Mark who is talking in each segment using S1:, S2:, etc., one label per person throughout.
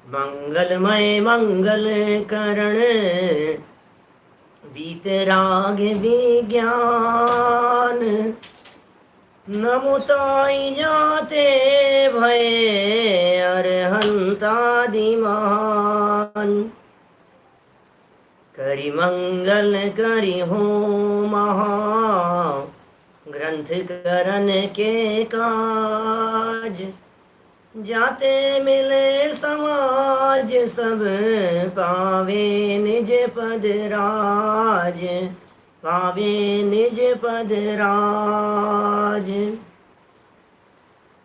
S1: मंगलमय मंगल करण वीतराग विज्ञान। नमुताई जाते भये अरहंतादिमान। करि मंगल करि हो महा ग्रंथ करन के काज। जाते मिले समाज सब पावे निज पद राज। पावे निज पद राज।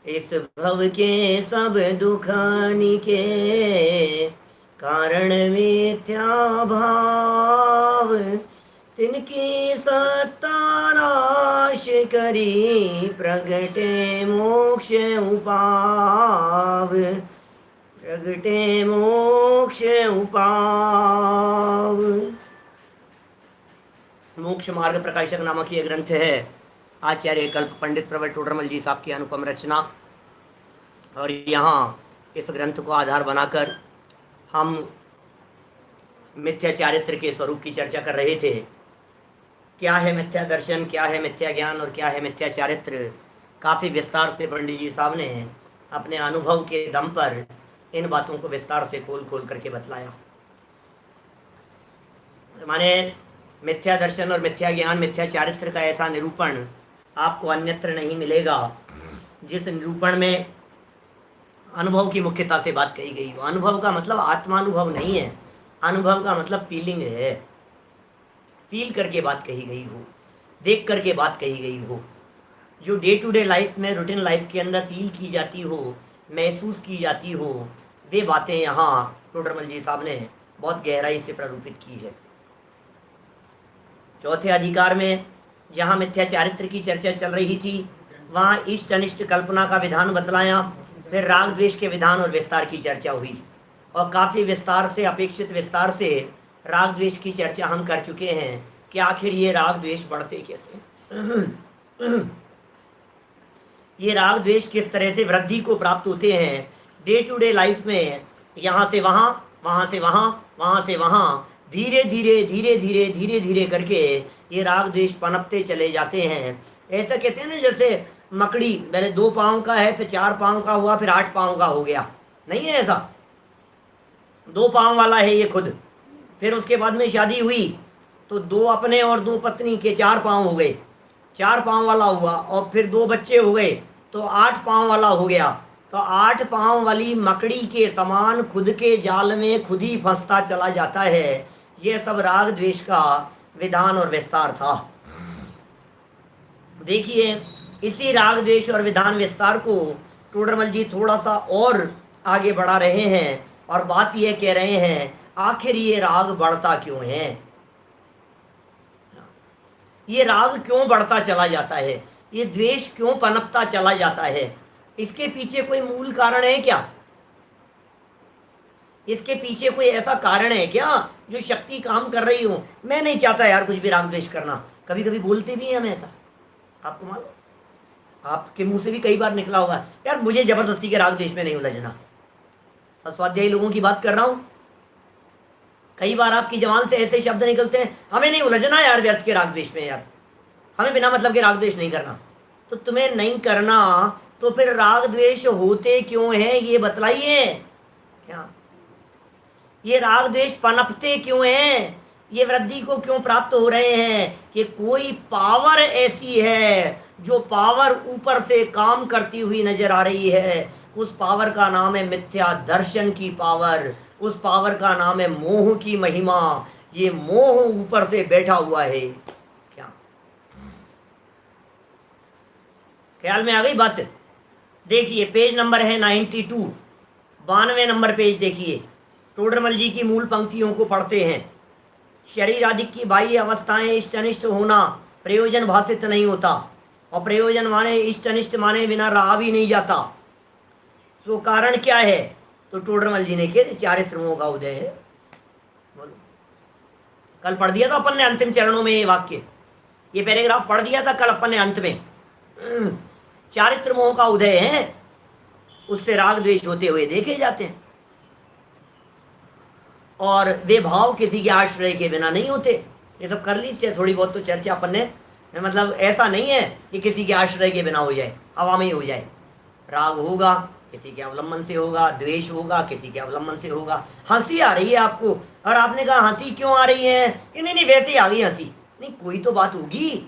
S1: इस भव के सब दुखानि के कारण मिथ्या भाव। तिनकी सत्ता नाश करी प्रगटे मोक्ष उपाव। प्रगटे मोक्ष उपाव। मोक्ष मार्ग प्रकाशक नामक ये ग्रंथ है आचार्य कल्प पंडित प्रवर टोडरमल जी साहब की अनुपम रचना। और यहाँ इस ग्रंथ को आधार बनाकर हम मिथ्या चारित्र के स्वरूप की चर्चा कर रहे थे। क्या है मिथ्या दर्शन, क्या है मिथ्या ज्ञान और क्या है मिथ्या चारित्र। काफ़ी विस्तार से पंडित जी साहब ने अपने अनुभव के दम पर इन बातों को विस्तार से खोल खोल करके बतलाया। माने मिथ्या दर्शन और मिथ्या ज्ञान, मिथ्या चारित्र का ऐसा निरूपण आपको अन्यत्र नहीं मिलेगा जिस निरूपण में अनुभव की मुख्यता से बात कही गई हो। अनुभव का मतलब आत्मानुभव नहीं है, अनुभव का मतलब फीलिंग है। फील करके बात कही गई हो, देख करके बात कही गई हो, जो डे टू डे लाइफ में, रूटीन लाइफ के अंदर फील की जाती हो, महसूस की जाती हो, वे बातें यहाँ टोडरमल जी साहब ने बहुत गहराई से प्ररूपित की है। चौथे अधिकार में जहाँ मिथ्या चारित्र की चर्चा चल रही थी वहाँ इष्ट अनिष्ट कल्पना का विधान बतलाया। फिर राग द्वेष के विधान और विस्तार की चर्चा हुई और काफ़ी विस्तार से, अपेक्षित विस्तार से राग द्वेष की चर्चा हम कर चुके हैं कि आखिर ये राग द्वेष बढ़ते कैसे। ये राग द्वेष किस तरह से वृद्धि को प्राप्त होते हैं डे टू डे लाइफ में। यहाँ से वहाँ, वहाँ से वहाँ, वहाँ से वहाँ, धीरे धीरे धीरे धीरे धीरे धीरे करके ये राग द्वेष पनपते चले जाते हैं। ऐसा कहते हैं ना, जैसे मकड़ी पहले 2 पाँव का है, फिर 4 पाँव का हुआ, फिर 8 पाँव का हो गया। नहीं है ऐसा, 2 पाँव वाला है ये खुद। फिर उसके बाद में शादी हुई तो 2 अपने और 2 पत्नी के 4 पाँव हो गए, 4 पाँव वाला हुआ। और फिर 2 बच्चे हो गए तो 8 पाँव वाला हो गया। तो 8 पाँव वाली मकड़ी के समान खुद के जाल में खुद ही फंसता चला जाता है। ये सब राग द्वेष का विधान और विस्तार था। देखिए, इसी राग द्वेष और विधान विस्तार को टोडरमल जी थोड़ा सा और आगे बढ़ा रहे हैं और बात यह कह रहे हैं, आखिर ये राग बढ़ता क्यों है, ये राग क्यों बढ़ता चला जाता है, ये द्वेष क्यों पनपता चला जाता है। इसके पीछे कोई मूल कारण है क्या? इसके पीछे कोई ऐसा कारण है क्या जो शक्ति काम कर रही हो? मैं नहीं चाहता यार कुछ भी राग द्वेष करना। कभी कभी बोलते भी हैं हम ऐसा, आपको मालूम, आपके मुंह से भी कई बार निकला होगा, यार मुझे जबरदस्ती के राग द्वेष में नहीं उलझना। सब स्वाध्यायी लोगों की बात कर रहा हूं। कई बार आपकी जबान से ऐसे शब्द निकलते हैं, हमें नहीं उलझना यार व्यर्थ के राग द्वेष में, यार हमें बिना मतलब के राग द्वेष नहीं करना। तो तुम्हें नहीं करना तो फिर राग द्वेष होते क्यों हैं ये बतलाइए। क्या ये राग द्वेष पनपते क्यों हैं, ये वृद्धि को क्यों प्राप्त हो रहे हैं? कि कोई पावर ऐसी है जो पावर ऊपर से काम करती हुई नजर आ रही है। उस पावर का नाम है मिथ्या दर्शन की पावर, उस पावर का नाम है मोह की महिमा। ये मोह ऊपर से बैठा हुआ है। क्या ख्याल में आ गई बात? देखिए पेज नंबर है 92, 92 नंबर पेज देखिए। टोडरमल जी की मूल पंक्तियों को पढ़ते हैं। शरीर आदि की बाह्य अवस्थाएं इष्ट अनिष्ट होना प्रयोजन भाषित नहीं होता, और प्रयोजन माने इष्ट अनिष्ट माने बिना रहा भी नहीं जाता। तो कारण क्या है? तो टोडरमल जी ने कहे चारित्रों का उदय है। बोलो, कल पढ़ दिया था अपन ने अंतिम चरणों में ये वाक्य, ये पैराग्राफ पढ़ दिया था कल अपन ने अंत में। चारित्र मोह का उदय है, उससे राग द्वेष होते हुए देखे जाते हैं। और वे भाव किसी के आश्रय के बिना नहीं होते। ये सब कर लीजिए, थोड़ी बहुत तो चर्चा अपन ने, मतलब ऐसा नहीं है कि किसी के आश्रय के बिना हो जाए, हवा में ही हो जाए। राग होगा किसी के अवलंबन से होगा, द्वेष होगा किसी के अवलंबन से होगा। हंसी आ रही है आपको और आपने कहा हंसी क्यों आ रही है, कि नहीं नहीं वैसे ही आ गई हंसी। नहीं, कोई तो बात होगी।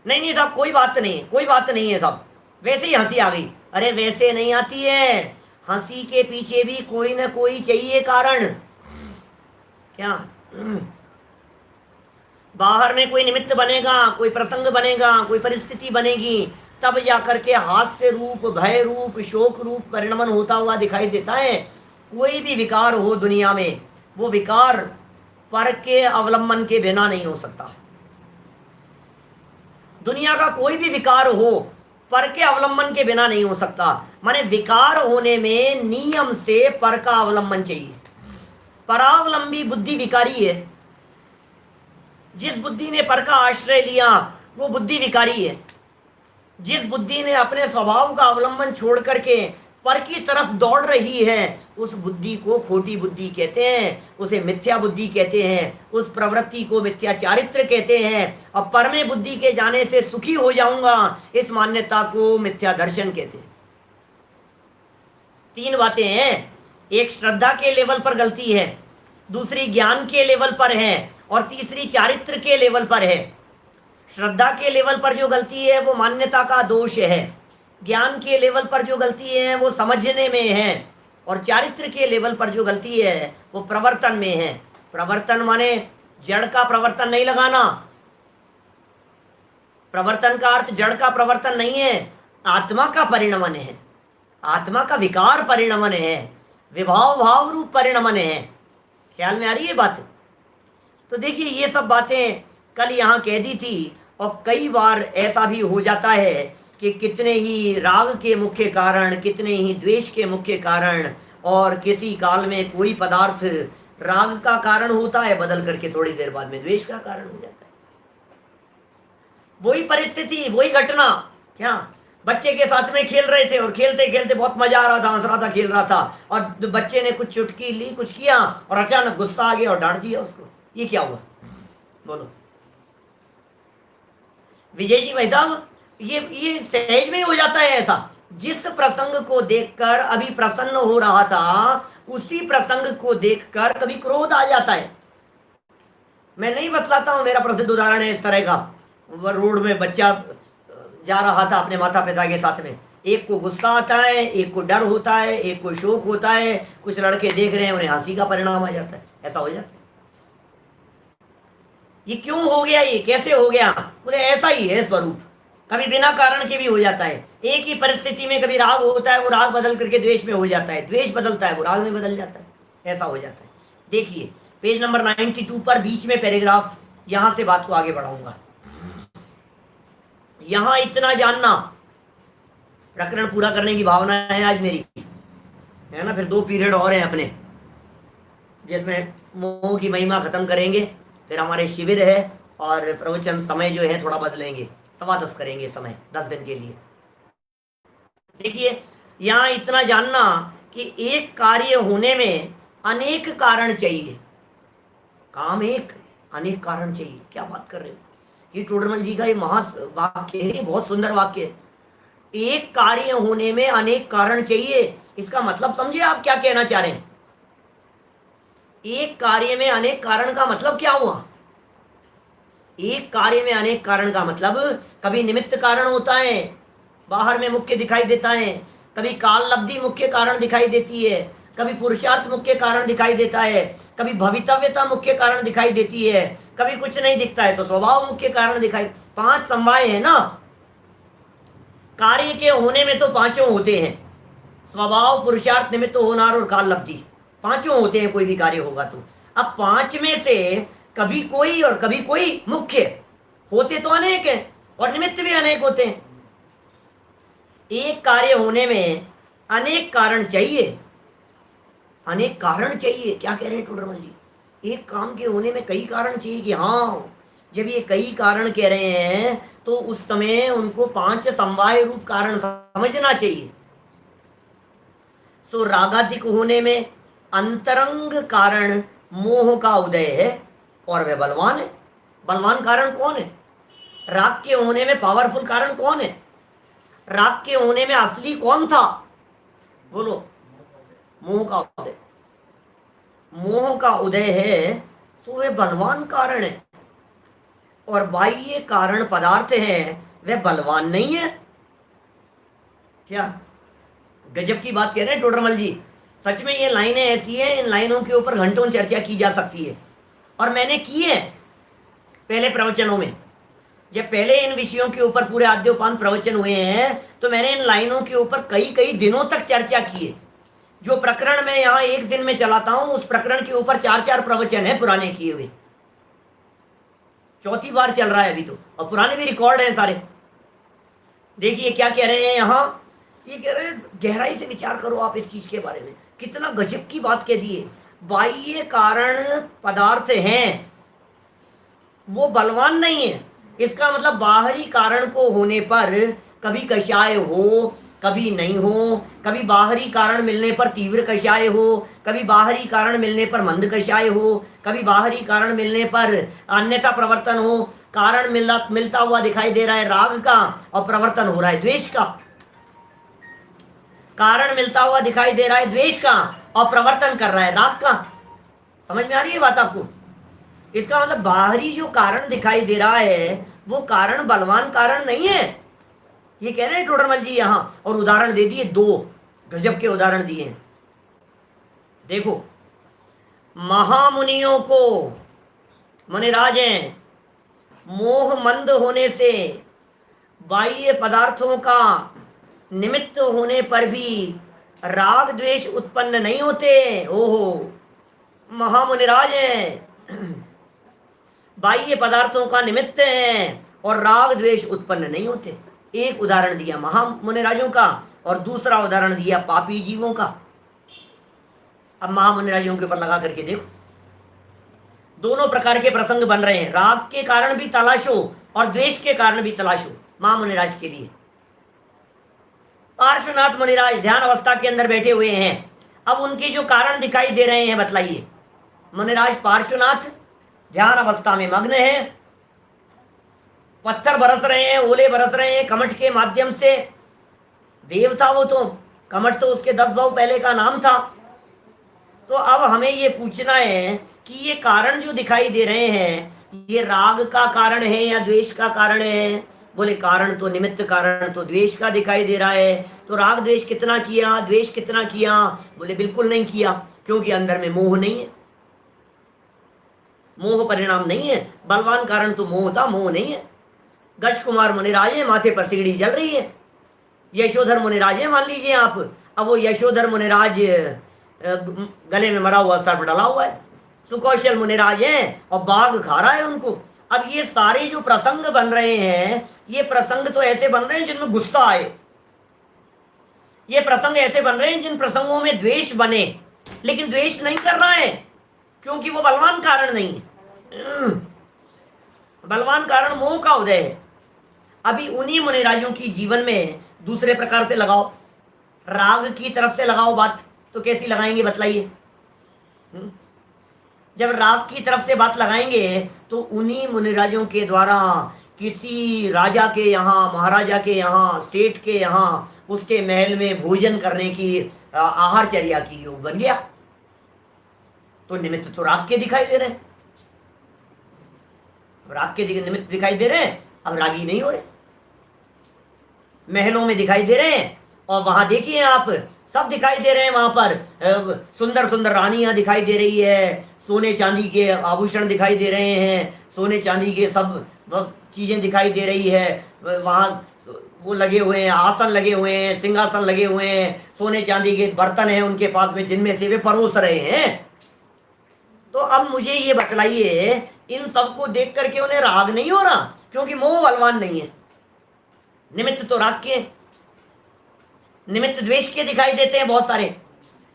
S1: नहीं नहीं साहब कोई बात नहीं है, कोई बात नहीं है साहब, वैसे ही हंसी आ गई। अरे वैसे नहीं आती है, हंसी के पीछे भी कोई ना कोई चाहिए कारण। क्या बाहर में कोई निमित्त बनेगा, कोई प्रसंग बनेगा, कोई परिस्थिति बनेगी, तब जाकर के हास्य रूप, भय रूप, शोक रूप परिणमन होता हुआ दिखाई देता है। कोई भी विकार हो दुनिया में, वो विकार पर के अवलंबन के बिना नहीं हो सकता। दुनिया का कोई भी विकार हो पर के अवलंबन के बिना नहीं हो सकता। माने विकार होने में नियम से पर का अवलंबन चाहिए। परावलंबी बुद्धि विकारी है। जिस बुद्धि ने पर का आश्रय लिया वो बुद्धि विकारी है। जिस बुद्धि ने अपने स्वभाव का अवलंबन छोड़ करके पर की तरफ दौड़ रही है, उस बुद्धि को खोटी बुद्धि कहते हैं, उसे मिथ्या बुद्धि कहते हैं, उस प्रवृत्ति को मिथ्या चारित्र कहते हैं। और पर में बुद्धि के जाने से सुखी हो जाऊंगा, इस मान्यता को मिथ्या दर्शन कहते हैं। तीन बातें हैं, एक श्रद्धा के लेवल पर गलती है, दूसरी ज्ञान के लेवल पर है, और तीसरी चारित्र के लेवल पर है। श्रद्धा के लेवल पर जो गलती है वो मान्यता का दोष है, ज्ञान के लेवल पर जो गलती है वो समझने में है, और चारित्र के लेवल पर जो गलती है वो प्रवर्तन में है। प्रवर्तन माने जड़ का प्रवर्तन नहीं लगाना। प्रवर्तन का अर्थ जड़ का प्रवर्तन नहीं है, आत्मा का परिणमन है, आत्मा का विकार परिणमन है, विभाव भाव रूप परिणमन है। ख्याल में आ रही है बात? तो देखिए ये सब बातें कल यहाँ कह दी थी। और कई बार ऐसा भी हो जाता है कि कितने ही राग के मुख्य कारण, कितने ही द्वेष के मुख्य कारण, और किसी काल में कोई पदार्थ राग का कारण होता है, बदल करके थोड़ी देर बाद में द्वेष का कारण हो जाता है। वही परिस्थिति, वही घटना। क्या बच्चे के साथ में खेल रहे थे और खेलते खेलते बहुत मजा आ रहा था, हंस रहा था, खेल रहा था, और बच्चे ने कुछ चुटकी ली, कुछ किया, और अचानक गुस्सा आ गया और डांट दिया उसको। ये क्या हुआ बोलो विजय जी भाई साहब? ये सहज में हो जाता है ऐसा। जिस प्रसंग को देखकर अभी प्रसन्न हो रहा था, उसी प्रसंग को देखकर कभी क्रोध आ जाता है। मैं नहीं बतलाता हूं, मेरा प्रसिद्ध उदाहरण है इस तरह का। वो रोड में बच्चा जा रहा था अपने माता पिता के साथ में, एक को गुस्सा आता है, एक को डर होता है, एक को शोक होता है, कुछ लड़के देख रहे हैं उन्हें हंसी का परिणाम आ जाता है। ऐसा हो जाता है। ये क्यों हो गया, ये कैसे हो गया? बोले ऐसा ही है स्वरूप, कभी बिना कारण के भी हो जाता है। एक ही परिस्थिति में कभी राग होता है, वो राग बदल करके द्वेष में हो जाता है, द्वेष बदलता है वो राग में बदल जाता है, ऐसा हो जाता है। देखिए पेज नंबर 92 पर बीच में पैराग्राफ, यहां से बात को आगे बढ़ाऊंगा। यहां इतना जानना, प्रकरण पूरा करने की भावना है आज मेरी, है ना। फिर 2 पीरियड और हैं अपने, जिसमें मोह की महिमा खत्म करेंगे, फिर हमारे शिविर है, और प्रवचन समय जो है थोड़ा बदलेंगे, 10:15 करेंगे समय 10 दिन के लिए। देखिए यहाँ इतना जानना कि एक कार्य होने में अनेक कारण चाहिए। काम एक, अनेक कारण चाहिए। क्या बात कर रहे हो? ये टोडरमल जी का ये वाक्य है, बहुत सुंदर वाक्य है। एक कार्य होने में अनेक कारण चाहिए, इसका मतलब समझिए आप क्या कहना चाह रहे हैं। एक कार्य में अनेक कारण का मतलब क्या हुआ? एक कार्य में अनेक कारण का मतलब, कभी निमित्त कारण होता है, बाहर में मुख्य दिखाई देता है, कभी काल लब्धि मुख्य कारण दिखाई देती है, कभी पुरुषार्थ मुख्य कारण दिखाई देता है, कभी भवितव्यता मुख्य कारण दिखाई देती है, कभी कुछ नहीं दिखता है तो स्वभाव मुख्य कारण दिखाई। 5 समवाय है ना कार्य के होने में, तो 5 होते हैं, स्वभाव, पुरुषार्थ, निमित्त, होनार और काल लब्धि, 5 होते हैं कोई भी कार्य होगा तो। अब 5 में से कभी कोई और कभी कोई मुख्य होते तो अनेक हैं, और निमित्त भी अनेक होते हैं। एक कार्य होने में अनेक कारण चाहिए, अनेक कारण चाहिए। क्या कह रहे हैं टोडरमल जी? एक काम के होने में कई कारण चाहिए कि हाँ, जब ये कई कारण कह रहे हैं तो उस समय उनको 5 समवाय रूप कारण समझना चाहिए। तो रागाधिक होने में अंतरंग कारण मोह का उदय है और वह बलवान है। बलवान कारण कौन है? राग के होने में पावरफुल कारण कौन है? राग के होने में असली कौन था? बोलो। मोह का उदय। मोह का उदय है तो वह बलवान कारण है, और बाह्य कारण पदार्थ है वह बलवान नहीं है। क्या गजब की बात कह रहे हैं टोडरमल जी। सच में ये लाइनें ऐसी हैं, इन लाइनों के ऊपर घंटों चर्चा की जा सकती है, और मैंने की है पहले प्रवचनों में। जब पहले इन विषयों के ऊपर पूरे आद्योपांत प्रवचन हुए हैं तो मैंने इन लाइनों के ऊपर कई कई दिनों तक चर्चा की है। जो प्रकरण मैं यहाँ एक दिन में चलाता हूं, उस प्रकरण के ऊपर 4-4 प्रवचन है पुराने किए हुए। चौथी बार चल रहा है अभी तो, और पुराने भी रिकॉर्ड हैं सारे। देखिए क्या कह रहे हैं यहाँ। ये कह रहे हैं गहराई से विचार करो आप इस चीज के बारे में, कितना गजब की बात कह दी है। बाह्य कारण पदार्थ हैं वो बलवान नहीं है। इसका मतलब बाहरी कारण को होने पर कभी कषाय हो, कभी नहीं हो, कभी बाहरी कारण मिलने पर तीव्र कषाय हो, कभी बाहरी कारण मिलने पर मंद कषाय हो, कभी बाहरी कारण मिलने पर अन्यथा प्रवर्तन हो। कारण मिलता हुआ दिखाई दे रहा है राग का, और प्रवर्तन हो रहा है द्वेष का। कारण मिलता हुआ दिखाई दे रहा है द्वेष का, और प्रवर्तन कर रहा है राग का। समझ में आ रही है बात आपको? इसका मतलब बाहरी जो कारण दिखाई दे रहा है वो कारण बलवान कारण नहीं है। ये कह रहे हैं टोडरमल जी यहां, और उदाहरण दे दिए, 2 गजब के उदाहरण दिए। देखो, महामुनियों को, मुनिराज हैं, मोह मंद होने से बाह्य पदार्थों का निमित्त होने पर भी राग द्वेष उत्पन्न नहीं होते। ओहो, महामुनिराज हैं, बाह्य पदार्थों का निमित्त है और राग द्वेष उत्पन्न नहीं होते। एक उदाहरण दिया महामुनिराजों का, और दूसरा उदाहरण दिया पापी जीवों का। अब महामुनिराजों के ऊपर लगा करके देखो, दोनों प्रकार के प्रसंग बन रहे हैं। राग के कारण भी तलाशो और द्वेष के कारण भी तलाशो महामुनिराज के लिए। पार्श्वनाथ मुनिराज ध्यान अवस्था के अंदर बैठे हुए हैं। अब उनके जो कारण दिखाई दे रहे हैं बतलाइए। मुनिराज पार्श्वनाथ ध्यान अवस्था में मग्न है, पत्थर बरस रहे हैं, ओले बरस रहे हैं कमठ के माध्यम से। देव था वो तो, कमठ तो उसके 10 भाव पहले का नाम था। तो अब हमें ये पूछना है कि ये कारण जो दिखाई दे रहे हैं ये राग का कारण है या द्वेष का कारण है? बोले कारण तो, निमित्त कारण तो द्वेष का दिखाई दे रहा है। तो राग द्वेष कितना किया, द्वेष कितना किया? बोले बिल्कुल नहीं किया, क्योंकि अंदर में मोह नहीं है, मोह परिणाम नहीं है। बलवान कारण तो मोह था, मोह नहीं है। गज कुमार मुनिराज है, माथे पर सिगड़ी जल रही है। यशोधर मुनिराज है मान लीजिए आप, अब वो यशोधर मुनिराज गले में मरा हुआ सर्प डला हुआ है। सुकौशल मुनिराज है और बाघ खा रहा है उनको। अब ये सारे जो प्रसंग बन रहे हैं, ये प्रसंग तो ऐसे बन रहे हैं जिनमें गुस्सा आए। ये प्रसंग ऐसे बन रहे हैं जिन प्रसंगों में द्वेष बने, लेकिन द्वेष नहीं कर रहा है क्योंकि वो बलवान कारण नहीं है। बलवान कारण मोह का उदय है। अभी उन्हीं मुनिराजों की जीवन में दूसरे प्रकार से लगाओ, राग की तरफ से लगाओ बात, तो कैसी लगाएंगे बतलाइए। जब राग की तरफ से बात लगाएंगे तो उन्हीं मुनिराजों के द्वारा किसी राजा के यहाँ, महाराजा के यहाँ, सेठ के यहाँ, उसके महल में भोजन करने की आहारचर्या की योग बन गया। तो निमित्त तो राग के दिखाई दे रहे हैं, राग के निमित्त दिखाई दे रहे हैं, अब रागी नहीं हो रहे। महलों में दिखाई दे रहे हैं, और वहां देखिए आप, सब दिखाई दे रहे हैं। वहां पर सुंदर सुंदर रानियां दिखाई दे रही है, सोने चांदी के आभूषण दिखाई दे रहे हैं, सोने चांदी के सब चीजें दिखाई दे रही है। वहां वो लगे हुए हैं, आसन लगे हुए हैं, सिंहासन लगे हुए हैं, सोने चांदी के बर्तन हैं उनके पास में जिनमें से वे परोस रहे हैं। तो अब मुझे ये बतलाइए, इन सबको देख करके उन्हें राग नहीं हो रहा क्योंकि मोह बलवान नहीं है। निमित्त तो राग के, निमित्त द्वेष के दिखाई देते हैं बहुत सारे।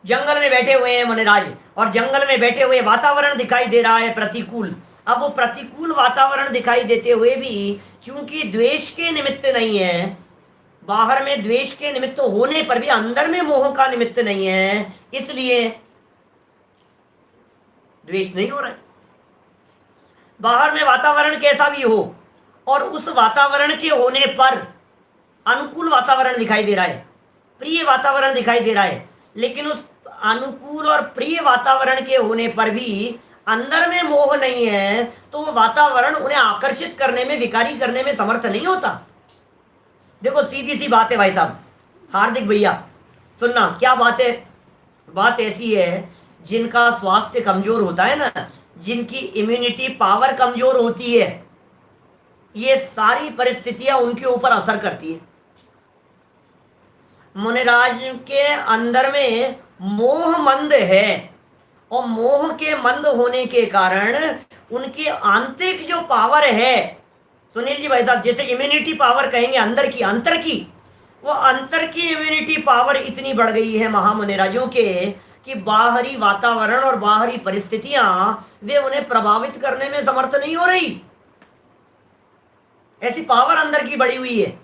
S1: जंगल में बैठे हुए हैं मुनिराज, और जंगल में बैठे हुए वातावरण दिखाई दे रहा है प्रतिकूल। अब वो प्रतिकूल वातावरण दिखाई देते हुए भी चूंकि द्वेष के निमित्त नहीं है, बाहर में द्वेष के निमित्त होने पर भी अंदर में मोह का निमित्त नहीं है, इसलिए द्वेष नहीं हो रहा है। बाहर में वातावरण कैसा भी हो और उस वातावरण के होने पर अनुकूल वातावरण दिखाई दे रहा है, प्रिय वातावरण दिखाई दे रहा है, लेकिन उस अनुकूल और प्रिय वातावरण के होने पर भी अंदर में मोह नहीं है, तो वो वातावरण उन्हें आकर्षित करने में, विकारी करने में समर्थ नहीं होता। देखो सीधी सी बात है भाई साहब, हार्दिक भैया सुनना, क्या बात है? बात ऐसी है, जिनका स्वास्थ्य कमजोर होता है ना, जिनकी इम्यूनिटी पावर कमजोर होती है, ये सारी परिस्थितियां उनके ऊपर असर करती है। मुनिराज के अंदर में मोह मंद है, और मोह के मंद होने के कारण उनकी आंतरिक जो पावर है, सुनील जी भाई साहब, जैसे इम्यूनिटी पावर कहेंगे अंदर की, अंतर की, वो अंतर की इम्यूनिटी पावर इतनी बढ़ गई है महामुनिराजों के कि बाहरी वातावरण और बाहरी परिस्थितियां वे उन्हें प्रभावित करने में समर्थ नहीं हो रही। ऐसी पावर अंदर की बढ़ी हुई है।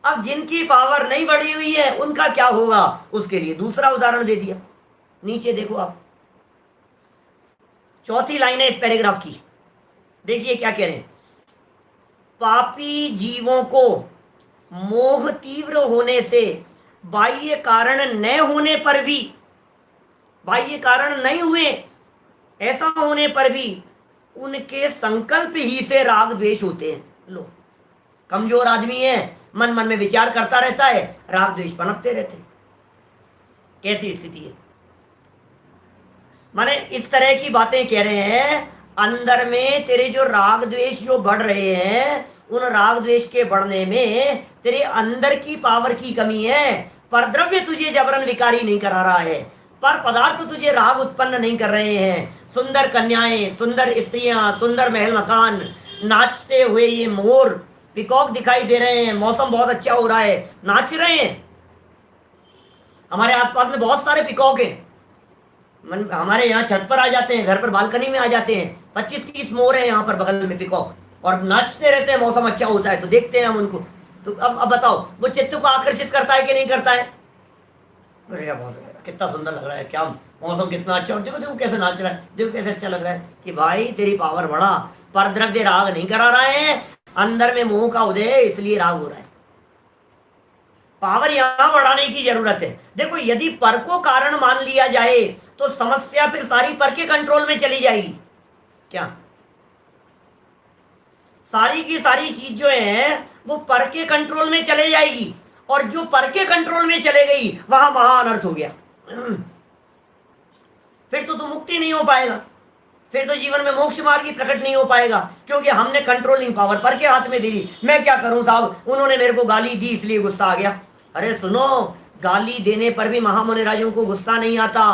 S1: अब जिनकी पावर नहीं बढ़ी हुई है उनका क्या होगा, उसके लिए दूसरा उदाहरण दे दिया। नीचे देखो आप, चौथी लाइन है इस पैराग्राफ की, देखिए क्या कह रहे हैं। पापी जीवों को मोह तीव्र होने से बाह्य कारण न होने पर भी, बाह्य कारण नहीं हुए ऐसा होने पर भी उनके संकल्प ही से राग द्वेष होते हैं। लो, कमजोर आदमी है, मन मन में विचार करता रहता है, राग द्वेष पनपते रहते हैं। कैसी स्थिति है? माने इस तरह की बातें कह रहे हैं, अंदर में तेरे जो राग द्वेष जो बढ़ रहे हैं, उन राग द्वेष के बढ़ने में तेरे अंदर की पावर की कमी है। पर द्रव्य तुझे जबरन विकारी नहीं करा रहा है, पर पदार्थ तुझे राग उत्पन्न नहीं कर रहे हैं। सुंदर कन्याएं, सुंदर स्त्रियां, सुंदर महल मकान, नाचते हुए ये मोर, पिकॉक दिखाई दे रहे हैं, मौसम बहुत अच्छा हो रहा है, नाच रहे हैं। हमारे आसपास में बहुत सारे पिकॉक हैं, हमारे यहाँ छत पर आ जाते हैं, घर पर बालकनी में आ जाते हैं। 25-30 मोर हैं यहाँ पर बगल में पिकॉक, और नाचते रहते हैं। मौसम अच्छा होता है तो देखते हैं हम उनको। तो अब बताओ, वो चित्त को आकर्षित करता है कि नहीं करता है? अरे बहुत कितना सुंदर लग रहा है, क्या मौसम कितना अच्छा, और देखो देखो कैसे नाच रहा है, देखो कैसे अच्छा लग रहा है। कि भाई तेरी पावर बढ़ा, पर द्रव्य राग नहीं करा रहे हैं, अंदर में मोह का उदय है, इसलिए राग हो रहा है। पावर यहां बढ़ाने की जरूरत है। देखो, यदि पर को कारण मान लिया जाए तो समस्या फिर सारी पर के कंट्रोल में चली जाएगी। क्या सारी की सारी चीज जो है वो पर के कंट्रोल में चले जाएगी, और जो पर के कंट्रोल में चले गई वहां महाअनर्थ हो गया। फिर तो मुक्ति नहीं हो पाएगा, फिर तो जीवन में मोक्ष मार्ग ही प्रकट नहीं हो पाएगा, क्योंकि हमने कंट्रोलिंग पावर पर के हाथ में दी। मैं क्या करूं साहब, उन्होंने मेरे को गाली दी इसलिए गुस्सा आ गया। अरे सुनो, गाली देने पर भी महामुनिराजों को गुस्सा नहीं आता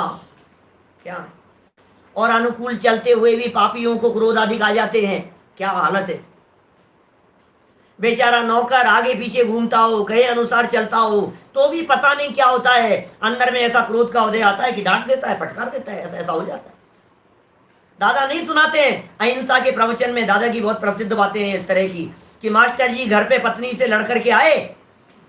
S1: क्या? और अनुकूल चलते हुए भी पापियों को क्रोध अधिक आ जाते हैं। क्या हालत है? बेचारा नौकर आगे पीछे घूमता हो, कहे अनुसार चलता हो, तो भी पता नहीं क्या होता है, अंदर में ऐसा क्रोध का उदय आता है कि डांट देता है, फटकार देता है, ऐसा ऐसा हो जाता है। दादा नहीं सुनाते हैं अहिंसा के प्रवचन में, दादा की बहुत प्रसिद्ध बातें हैं इस तरह की, कि मास्टर जी घर पे पत्नी से लड़ करके आए,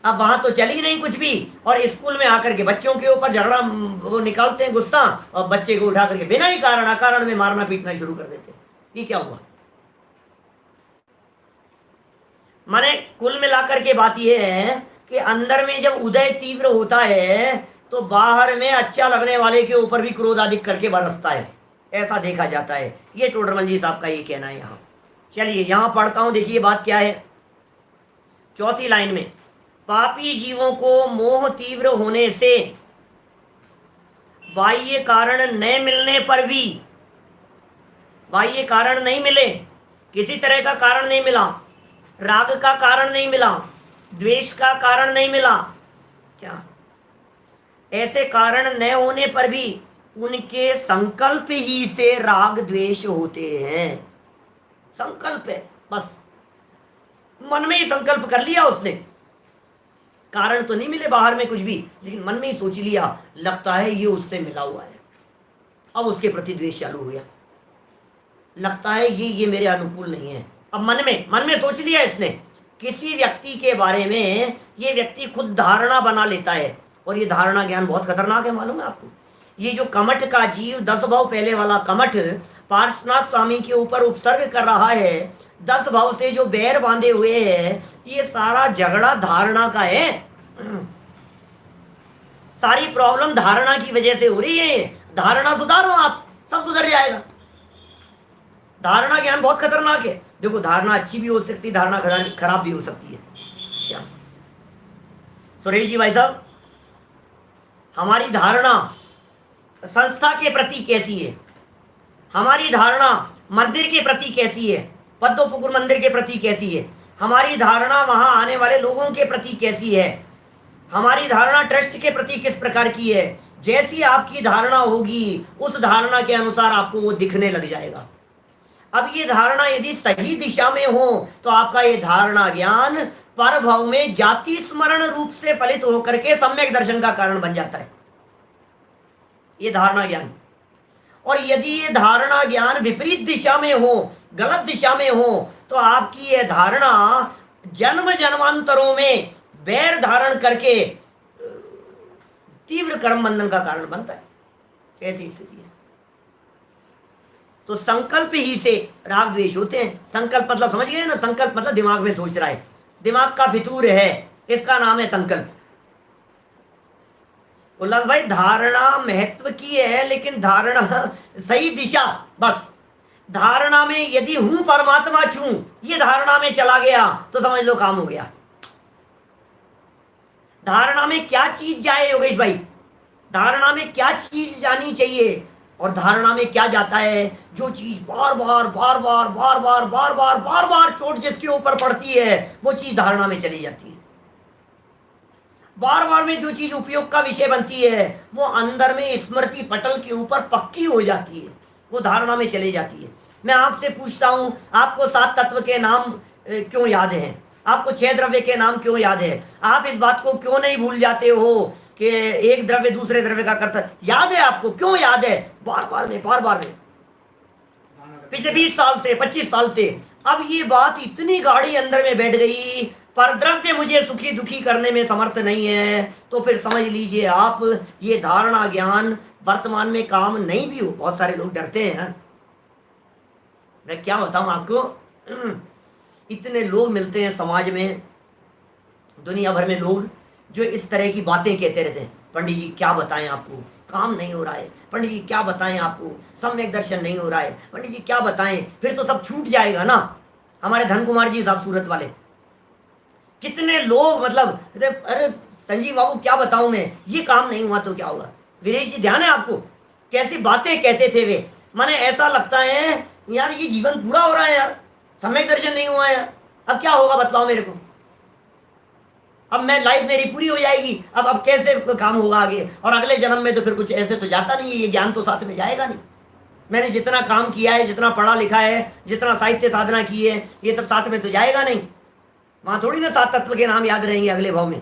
S1: अब वहां तो चली नहीं कुछ भी, और स्कूल में आकर के बच्चों के ऊपर झगड़ा वो निकालते हैं गुस्सा, और बच्चे को उठा करके बिना ही कारण अकारण में मारना पीटना शुरू कर देते हैं। ये क्या हुआ? माने कुल मिलाकर के बात यह है कि अंदर में जब उदय तीव्र होता है तो बाहर में अच्छा लगने वाले के ऊपर भी क्रोध अधिक करके बरसता है, ऐसा देखा जाता है। ये टोडरमल जी साहब का ये कहना है। यहाँ चलिए यहाँ पढ़ता हूं, देखिए बात क्या है। चौथी लाइन में, पापी जीवों को मोह तीव्र होने से बाह्य कारण न मिलने पर भी, बाह्य कारण नहीं मिले, किसी तरह का कारण नहीं मिला, राग का कारण नहीं मिला, द्वेष का कारण नहीं मिला, क्या ऐसे कारण न होने पर भी उनके संकल्प ही से राग द्वेष होते हैं। संकल्प है, बस मन में ही संकल्प कर लिया उसने, कारण तो नहीं मिले बाहर में कुछ भी, लेकिन मन में ही सोच लिया, लगता है ये उससे मिला हुआ है, अब उसके प्रति द्वेष चालू हो गया, लगता है ये मेरे अनुकूल नहीं है। अब मन में सोच लिया इसने, किसी व्यक्ति के बारे में ये व्यक्ति खुद धारणा बना लेता है, और ये धारणा ज्ञान बहुत खतरनाक है, मालूम है आपको। ये जो कमठ का जीव 10 भाव पहले वाला कमठ पार्श्वनाथ स्वामी के ऊपर उपसर्ग कर रहा है, 10 भाव से जो बैर बांधे हुए है, ये सारा झगड़ा धारणा का है। सारी प्रॉब्लम धारणा की वजह से हो रही है। धारणा सुधारो, आप सब सुधर जाएगा। धारणा ज्ञान बहुत खतरनाक है। देखो, धारणा अच्छी भी हो सकती है, धारणा खराब भी हो सकती है। क्या सुरेश जी भाई साहब, हमारी धारणा संस्था के प्रति कैसी है? हमारी धारणा मंदिर के प्रति कैसी है? पद्मपुकुर मंदिर के प्रति कैसी है? हमारी धारणा वहां आने वाले लोगों के प्रति कैसी है? हमारी धारणा ट्रस्ट के प्रति किस प्रकार की है? जैसी आपकी धारणा होगी, उस धारणा के अनुसार आपको वो दिखने लग जाएगा। अब ये धारणा यदि सही दिशा में हो तो आपका ये धारणा ज्ञान पर भाव में जाति स्मरण रूप से फलित होकर के सम्यक दर्शन का कारण बन जाता है, ये धारणा ज्ञान। और यदि ये धारणा ज्ञान विपरीत दिशा में हो, गलत दिशा में हो, तो आपकी ये धारणा जन्म जन्मांतरों में बैर धारण करके तीव्र कर्म बंधन का कारण बनता है। ऐसी स्थिति है। तो संकल्प ही से राग द्वेष होते हैं। संकल्प मतलब समझ गए ना? संकल्प मतलब दिमाग में सोच रहा है, दिमाग का फितूर है, इसका नाम है संकल्प। उल्लास भाई, धारणा महत्व की है, लेकिन धारणा सही दिशा, बस धारणा में यदि हूं परमात्मा छू, ये धारणा में चला गया तो समझ लो काम हो गया। धारणा में क्या चीज जाए योगेश भाई? धारणा में क्या चीज जानी चाहिए और धारणा में क्या जाता है? जो चीज बार बार बार बार बार बार बार बार बार बार चोट जिसके ऊपर पड़ती है, वो चीज धारणा में चली जाती है। बार बार में जो चीज उपयोग का विषय बनती है, वो अंदर में स्मृति पटल के ऊपर पक्की हो जाती है, वो धारणा में चली जाती है। मैं आपसे पूछता हूं, आपको 7 तत्व के नाम क्यों याद हैं? आपको 6 द्रव्य के नाम क्यों याद है? आप इस बात को क्यों नहीं भूल जाते हो कि एक द्रव्य दूसरे द्रव्य का कर्ता याद है? आपको क्यों याद है? बार बार में पिछले 20 साल से, 25 साल से। अब ये बात इतनी गाढ़ी अंदर में बैठ गई, पर द्रव्य मुझे सुखी दुखी करने में समर्थ नहीं है, तो फिर समझ लीजिए आप, ये धारणा ज्ञान वर्तमान में काम नहीं भी हो। बहुत सारे लोग डरते हैं। मैं क्या बताऊं आपको, इतने लोग मिलते हैं समाज में, दुनिया भर में लोग जो इस तरह की बातें कहते रहते हैं। पंडित जी क्या बताएं आपको, काम नहीं हो रहा है। पंडित जी क्या बताएं आपको, सम्यक दर्शन नहीं हो रहा है। पंडित जी क्या बताएं, फिर तो सब छूट जाएगा ना। हमारे धन कुमार जी साहब सूरत वाले, कितने लोग मतलब, अरे संजीव बाबू क्या बताऊं मैं, ये काम नहीं हुआ तो क्या होगा। वीरेश जी ध्यान है आपको, कैसी बातें कहते थे वे। माने ऐसा लगता है यार ये जीवन पूरा हो रहा है यार, सम्यक दर्शन नहीं हुआ यार, अब क्या होगा बतलाओ मेरे को। अब मैं लाइफ मेरी पूरी हो जाएगी, अब कैसे काम होगा आगे, और अगले जन्म में तो फिर कुछ ऐसे तो जाता नहीं है, ये ज्ञान तो साथ में जाएगा नहीं। मैंने जितना काम किया है, जितना पढ़ा लिखा है, जितना साहित्य साधना की है, ये सब साथ में तो जाएगा नहीं। वहां थोड़ी ना 7 तत्व के नाम याद रहेंगे अगले भाव में।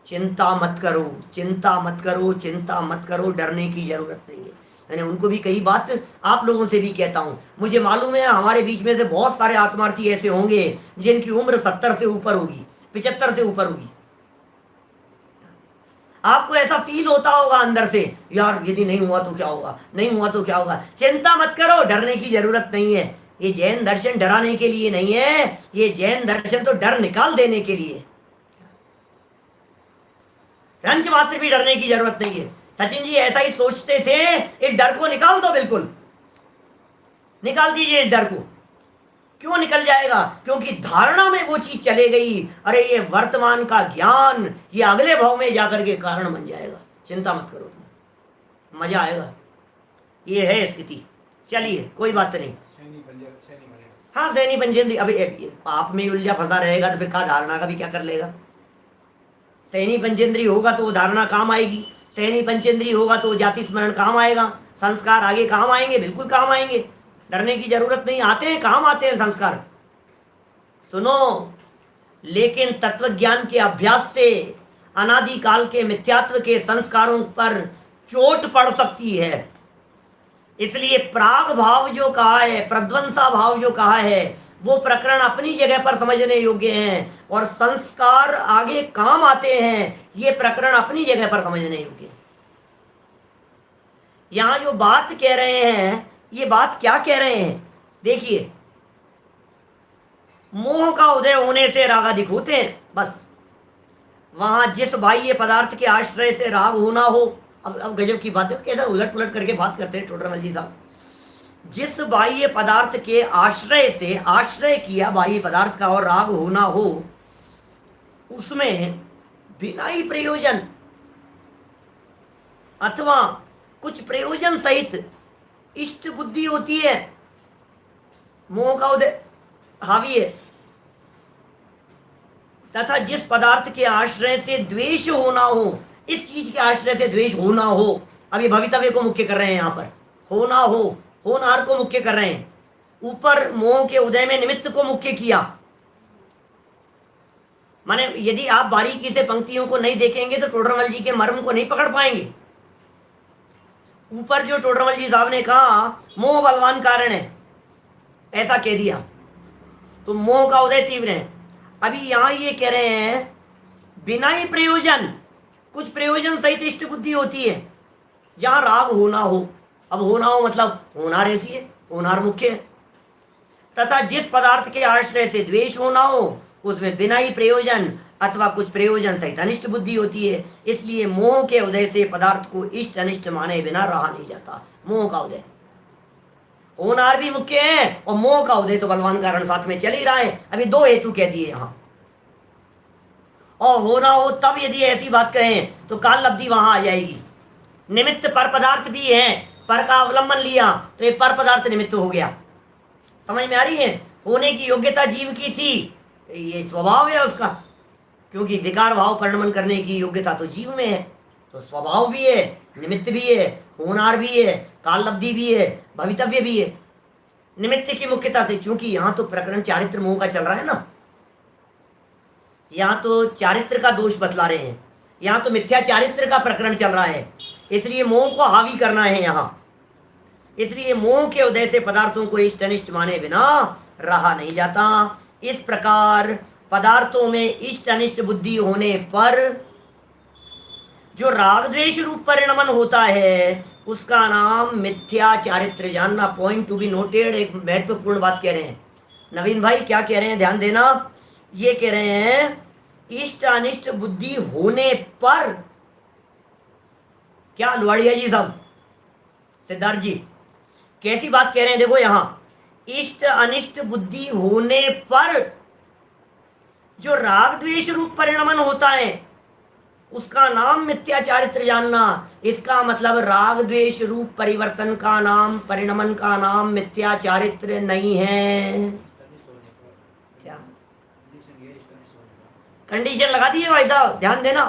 S1: चिंता मत करो, चिंता मत करो, चिंता मत करो, डरने की जरूरत नहीं है। मैंने उनको भी कई बात आप लोगों से भी कहता हूं। मुझे मालूम है हमारे बीच में से बहुत सारे आत्मार्थी ऐसे होंगे जिनकी उम्र 70 से ऊपर होगी, 75 से ऊपर होगी। आपको ऐसा फील होता होगा अंदर से, यार यदि नहीं हुआ तो क्या होगा, नहीं हुआ तो क्या होगा। चिंता मत करो, डरने की जरूरत नहीं है। ये जैन दर्शन डराने के लिए नहीं है, ये जैन दर्शन तो डर निकाल देने के लिए। रंच मात्र भी डरने की जरूरत नहीं है। सचिन जी ऐसा ही सोचते थे, इस डर को निकाल दो, बिल्कुल निकाल दीजिए इस डर को। क्यों निकल जाएगा? क्योंकि धारणा में वो चीज चले गई। अरे ये वर्तमान का ज्ञान ये अगले भाव में जाकर के कारण बन जाएगा। चिंता मत करो, तुम मजा आएगा। ये है स्थिति। चलिए कोई बात नहीं। हाँ सैनी पंचेंद्री, अभी आप में उलझा फंसा रहेगा तो फिर कहा धारणा का भी क्या कर लेगा। सैनी पंचेंद्री होगा तो वो धारणा काम आएगी, सैनी पंचेंद्री होगा तो जाति स्मरण काम आएगा, संस्कार आगे काम आएंगे, बिल्कुल काम आएंगे। डरने की जरूरत नहीं, आते हैं, काम आते हैं संस्कार। सुनो, लेकिन तत्व ज्ञान के अभ्यास से अनादिकाल के मिथ्यात्व के संस्कारों पर चोट पड़ सकती है। इसलिए प्राग भाव जो कहा है, प्रध्वंसा भाव जो कहा है, वो प्रकरण अपनी जगह पर समझने योग्य हैं, और संस्कार आगे काम आते हैं, ये प्रकरण अपनी जगह पर समझने योग्य है। यहाँ जो बात कह रहे हैं, ये बात क्या कह रहे हैं? देखिए, मोह का उदय होने से रागादिक होते हैं, बस। वहां जिस बाह्य पदार्थ के आश्रय से राग होना हो, अब गजब की बात है, कैसा उलट पुलट करके बात करते हैं टोडरमल जी साहब। जिस बाह्य पदार्थ के आश्रय से, आश्रय किया बाह्य पदार्थ का और राग होना हो, उसमें बिना ही प्रयोजन अथवा कुछ प्रयोजन सहित इष्ट बुद्धि होती है, मोह का उदय हावी है। तथा जिस पदार्थ के आश्रय से द्वेष होना हो, इस चीज के आश्रय से द्वेष होना हो, अभी भवितव्य को मुख्य कर रहे हैं, यहाँ पर होना हो, होनार को मुख्य कर रहे हैं। ऊपर मोह के उदय में निमित्त को मुख्य किया, माने यदि आप बारीकी से पंक्तियों को नहीं देखेंगे तो टोडरमल जी के मर्म को नहीं पकड़ पाएंगे। ऊपर जो टोडरमल जी साहब ने कहा मोह बलवान कारण है, ऐसा कह दिया, तो मोह का उदय तीव्र है। अभी यहां ये कह रहे हैं बिना ही प्रयोजन, कुछ प्रयोजन सहित इष्ट बुद्धि होती है जहां राग होना हो। अब होना हो मतलब होनार ऐसी है, होनार मुख्य है। तथा जिस पदार्थ के आश्रय से द्वेष होना हो, उसमें बिना ही प्रयोजन अथवा कुछ प्रयोजन सहित अनिष्ट बुद्धि होती है। इसलिए मोह के उदय से पदार्थ को इष्ट अनिष्ट माने बिना रहा नहीं जाता। मोह का उदय, होनार भी मुख्य है और मोह का उदय तो बलवान कारण साथ में चल ही रहा है। अभी दो हेतु कह दिए यहां। और होना हो तब यदि ऐसी बात कहें तो काल लब्धि वहां आ जाएगी। निमित्त पर पदार्थ भी है, पर का अवलंबन लिया तो ये पर पदार्थ निमित्त हो गया। समझ में आ रही है? होने की योग्यता जीव की थी, ये स्वभाव है उसका, क्योंकि विकार भाव परिणमन करने की योग्यता तो जीव में है, तो स्वभाव भी है, निमित्त भी है, होनार भी है, काल लब्धि भी है, भवितव्य भी है। निमित्त की मुख्यता से, क्योंकि यहाँ तो प्रकरण चारित्र मोह का चल रहा है ना, यहाँ तो चारित्र का दोष बतला रहे हैं, यहाँ तो मिथ्या चारित्र का प्रकरण चल रहा है, इसलिए मोह को हावी करना है यहाँ। इसलिए मोह के उदय से पदार्थों को इष्ट अनिष्ट माने बिना रहा नहीं जाता। इस प्रकार पदार्थों में इष्ट अनिष्ट बुद्धि होने पर जो राग द्वेष रूप परिणमन होता है उसका नाम मिथ्या चारित्र जानना। पॉइंट टू बी नोटेड, एक महत्वपूर्ण बात कह रहे हैं नवीन भाई। क्या कह रहे हैं ध्यान देना। ये कह रहे हैं इष्ट अनिष्ट बुद्धि होने पर, क्या लुवाड़िया जी साहब, सिद्धार्थ जी कैसी बात कह रहे हैं? देखो यहां इष्ट अनिष्ट बुद्धि होने पर जो राग द्वेष रूप परिणमन होता है उसका नाम मिथ्या चारित्र जानना। इसका मतलब राग द्वेष रूप परिवर्तन का नाम, परिणमन का नाम मिथ्या चारित्र नहीं है। क्या कंडीशन लगा दी है भाई साहब? ध्यान देना,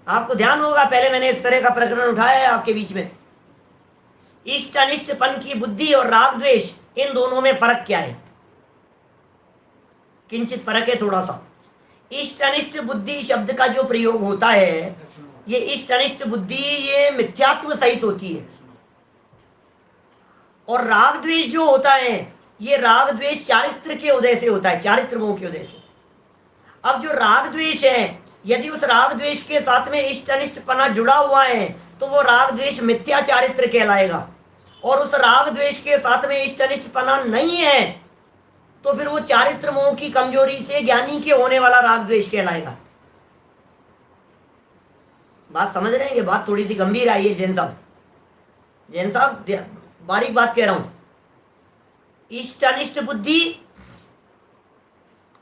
S1: आपको ध्यान होगा, पहले मैंने इस तरह का प्रकरण उठाया है आपके बीच में। इष्ट अनिष्टपन की बुद्धि और राग द्वेष, इन दोनों में फर्क क्या है? किंचित फर्क है थोड़ा सा। इष्ट अनिष्ट बुद्धि शब्द का जो प्रयोग होता है, ये इष्ट अनिष्ट बुद्धि ये मिथ्यात्व सहित होती है, और राग द्वेष जो होता है ये राग द्वेष चारित्र के उदय से होता है, चारित्र मोह के उदय से। अब जो राग द्वेष है, यदि उस राग द्वेष के साथ में इष्ट अनिष्टपना जुड़ा हुआ है तो वो राग द्वेष मिथ्या चारित्र कहलाएगा, और उस राग द्वेष के साथ में इष्ट अनिष्टपना नहीं है तो फिर वो चारित्र मोह की कमजोरी से ज्ञानी के होने वाला राग द्वेष कहलाएगा। बात समझ रहे हैं? बात थोड़ी सी गंभीर आई है जैन साहब। जैन साहब बारीक बात कह रहा हूं। इष्ट अनिष्ट बुद्धि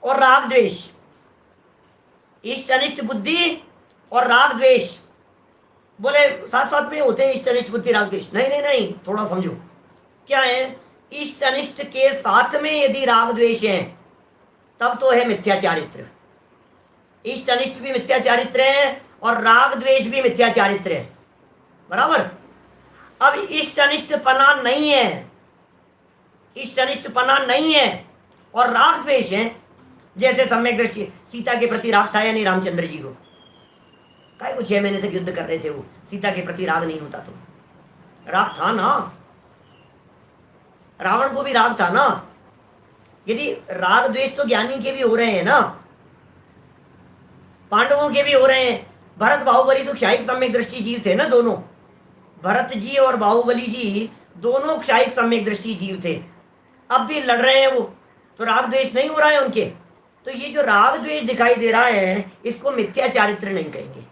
S1: और राग द्वेष, इष्ट अनिष्ट बुद्धि और राग द्वेष, बोले साथ साथ में होते हैं इष्ट अनिष्ट बुद्धि राग द्वेष? नहीं नहीं नहीं, थोड़ा समझो क्या है। इष्ट अनिष्ट के साथ में यदि राग द्वेष है तब तो है मिथ्या चारित्र। इष्ट अनिष्ट भी मिथ्या चारित्र है और राग द्वेष भी मिथ्या चारित्र है, बराबर। अब इष्ट अनिष्टपना नहीं है, इष्ट अनिष्टपना नहीं है और राग द्वेष है, जैसे सम्यक दृष्टि, सीता के प्रति राग था या नहीं रामचंद्र जी को? काहे को 6 महीने तक युद्ध कर रहे थे वो, सीता के प्रति राग नहीं होता तो? राग था ना, रावण को भी राग था ना। यदि राग द्वेष तो ज्ञानी के भी हो रहे हैं ना, पांडवों के भी हो रहे हैं। भरत बाहुबली तो क्षायिक सम्यक दृष्टि जीव थे ना दोनों। भरत जी और बाहुबली जी दोनों क्षायिक सम्यक दृष्टि जीव थे, अब भी लड़ रहे हैं वो, तो राग द्वेष नहीं हो रहा है उनके। तो ये जो राग द्वेष दिखाई दे रहा है इसको मिथ्या चारित्र नहीं कहेंगे।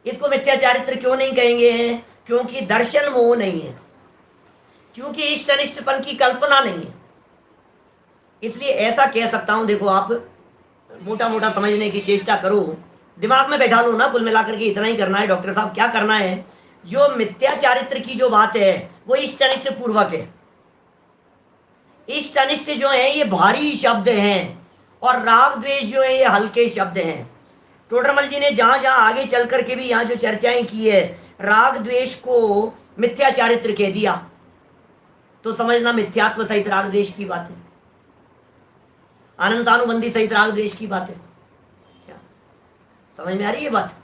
S1: इसको मिथ्या चारित्र क्यों नहीं कहेंगे? क्योंकि दर्शन मोह नहीं है, क्योंकि इष्ट अनिष्टपन की कल्पना नहीं है। इसलिए ऐसा कह सकता हूं, देखो आप मोटा मोटा समझने की चेष्टा करो, दिमाग में बैठा लो ना, कुल मिलाकर के इतना ही करना है डॉक्टर साहब। क्या करना है? जो मिथ्या चारित्र की जो बात है वो इष्ट अनिष्ट पूर्वक है। इष्ट अनिष्ट जो है ये भारी शब्द हैं और राग द्वेष जो है ये हल्के शब्द हैं। टोडरमल जी ने जहां जहां आगे चल करके भी यहाँ जो चर्चाएं की है, राग द्वेष को मिथ्या चारित्र कह दिया, तो समझना मिथ्यात्व सहित राग द्वेष की बात है, अनंतानुबंधी सहित राग द्वेष की बात है। क्या समझ में आ रही है बात?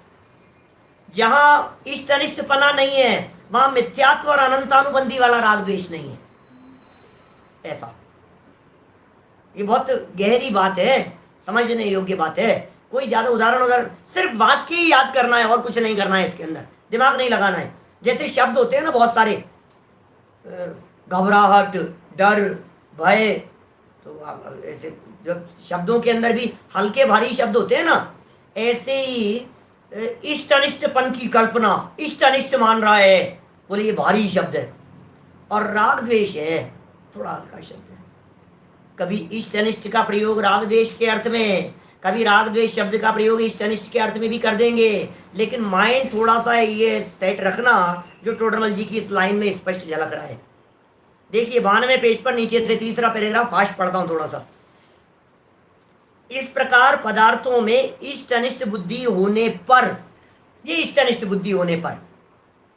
S1: जहां इष्ट अनिष्टपना नहीं है वहां मिथ्यात्व और अनंतानुबंधी वाला राग द्वेष नहीं है। ऐसा ये बहुत गहरी बात है, समझने योग्य बात है। कोई ज्यादा उदाहरण सिर्फ वाक्य ही याद करना है और कुछ नहीं करना है, इसके अंदर दिमाग नहीं लगाना है। जैसे शब्द होते हैं ना बहुत सारे, घबराहट, डर, भय, तो ऐसे जब शब्दों के अंदर भी हल्के भारी शब्द होते हैं ना, ऐसे ही इष्ट अनिष्टपन की कल्पना, इष्ट अनिष्ट मान रहा है, बोले ये भारी शब्द है। और राग द्वेष है थोड़ा हल्का शब्द है। कभी इष्ट अनिष्ट का प्रयोग राग द्वेष के अर्थ में, कभी राग द्वेष शब्द का प्रयोग इष्ट अनिष्ट के अर्थ में भी कर देंगे, लेकिन माइंड थोड़ा सा ये सेट रखना जो टोडरमल जी की इस लाइन में स्पष्ट झलक रहा है। देखिए 92 पेज पर नीचे से तीसरा पैराग्राफ, फास्ट पढ़ता हूं थोड़ा सा। इस प्रकार पदार्थों में इष्ट अनिष्ट बुद्धि होने पर, ये इष्ट अनिष्ट बुद्धि होने पर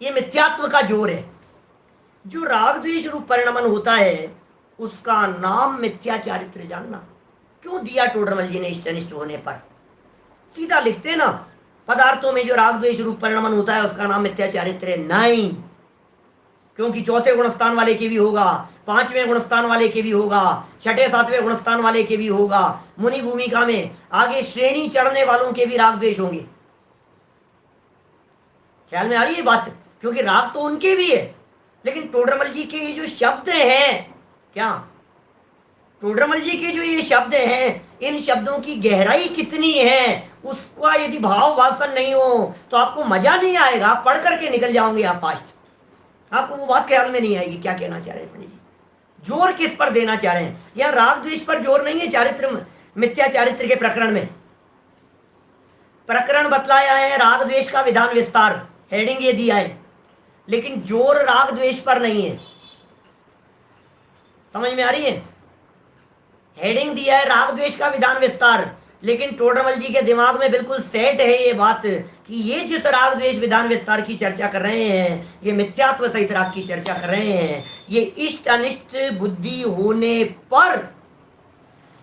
S1: ये मिथ्यात्व का जोर है। जो राग द्वेष रूप परिणमन होता है उसका नाम मिथ्या चारित्र जानना। क्यों दिया टोडरमल जी ने इष्ट अनिष्ट होने पर? सीधा लिखते ना, पदार्थों में जो राग द्वेष रूप परिणमन होता है उसका नाम मिथ्या चारित्र नहीं, क्योंकि चौथे गुणस्थान वाले के भी होगा, पांचवें गुणस्थान वाले के भी होगा, छठे सातवें गुणस्थान वाले के भी होगा, मुनि भूमिका में आगे श्रेणी चढ़ने वालों के भी राग द्वेष होंगे। ख्याल में आ रही है बात? क्योंकि राग तो उनके भी है, लेकिन टोडरमल जी के ये जो शब्द हैं, क्या टोडरमल जी के जो ये शब्द हैं, इन शब्दों की गहराई कितनी है उसका यदि भाव वासन नहीं हो तो आपको मजा नहीं आएगा, पढ़ करके निकल जाओगे आप फास्ट, आपको वो बात ख्याल में नहीं आएगी क्या कहना चाह रहे हैं पंडित जी। जोर किस पर देना चाह रहे हैं? यहाँ राग द्वेष पर जोर नहीं है चारित्र, मिथ्या चारित्र के प्रकरण में। प्रकरण बतलाया है राग द्वेष का विधान विस्तार, हेडिंग ये दिया है, लेकिन जोर राग द्वेष पर नहीं है। समझ में आ रही है? हेडिंग दिया है राग द्वेष का विधान विस्तार, लेकिन टोडरमल जी के दिमाग में बिल्कुल सेट है ये बात कि ये जिस राग द्वेष विधान विस्तार की चर्चा कर रहे हैं, ये मिथ्यात्व सहित राग की चर्चा कर रहे हैं, ये इष्ट अनिष्ट बुद्धि होने पर,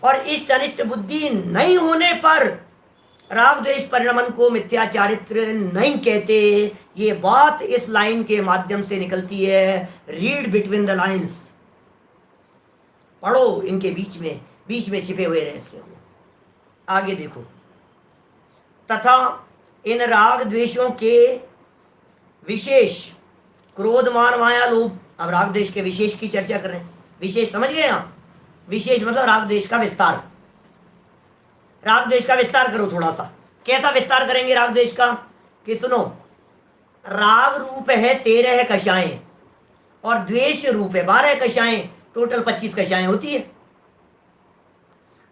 S1: और इष्ट अनिष्ट बुद्धि नहीं होने पर राग द्वेष परिणमन को मिथ्या चारित्र नहीं कहते। ये बात इस लाइन के माध्यम से निकलती है। रीड बिटवीन द लाइन्स, पढ़ो इनके बीच में छिपे हुए रहस्य को। आगे देखो, तथा इन राग द्वेषों के विशेष क्रोध मान माया लोभ, अब राग द्वेष के विशेष की चर्चा कर रहे हैं। विशेष समझ गए आप? विशेष मतलब राग द्वेष का विस्तार। राग द्वेष का विस्तार करो थोड़ा सा। कैसा विस्तार करेंगे राग द्वेष का? कि सुनो, राग रूप है 13 कषाएं और द्वेष रूप है 12 कषाएं, टोटल 25 कषाएं होती है।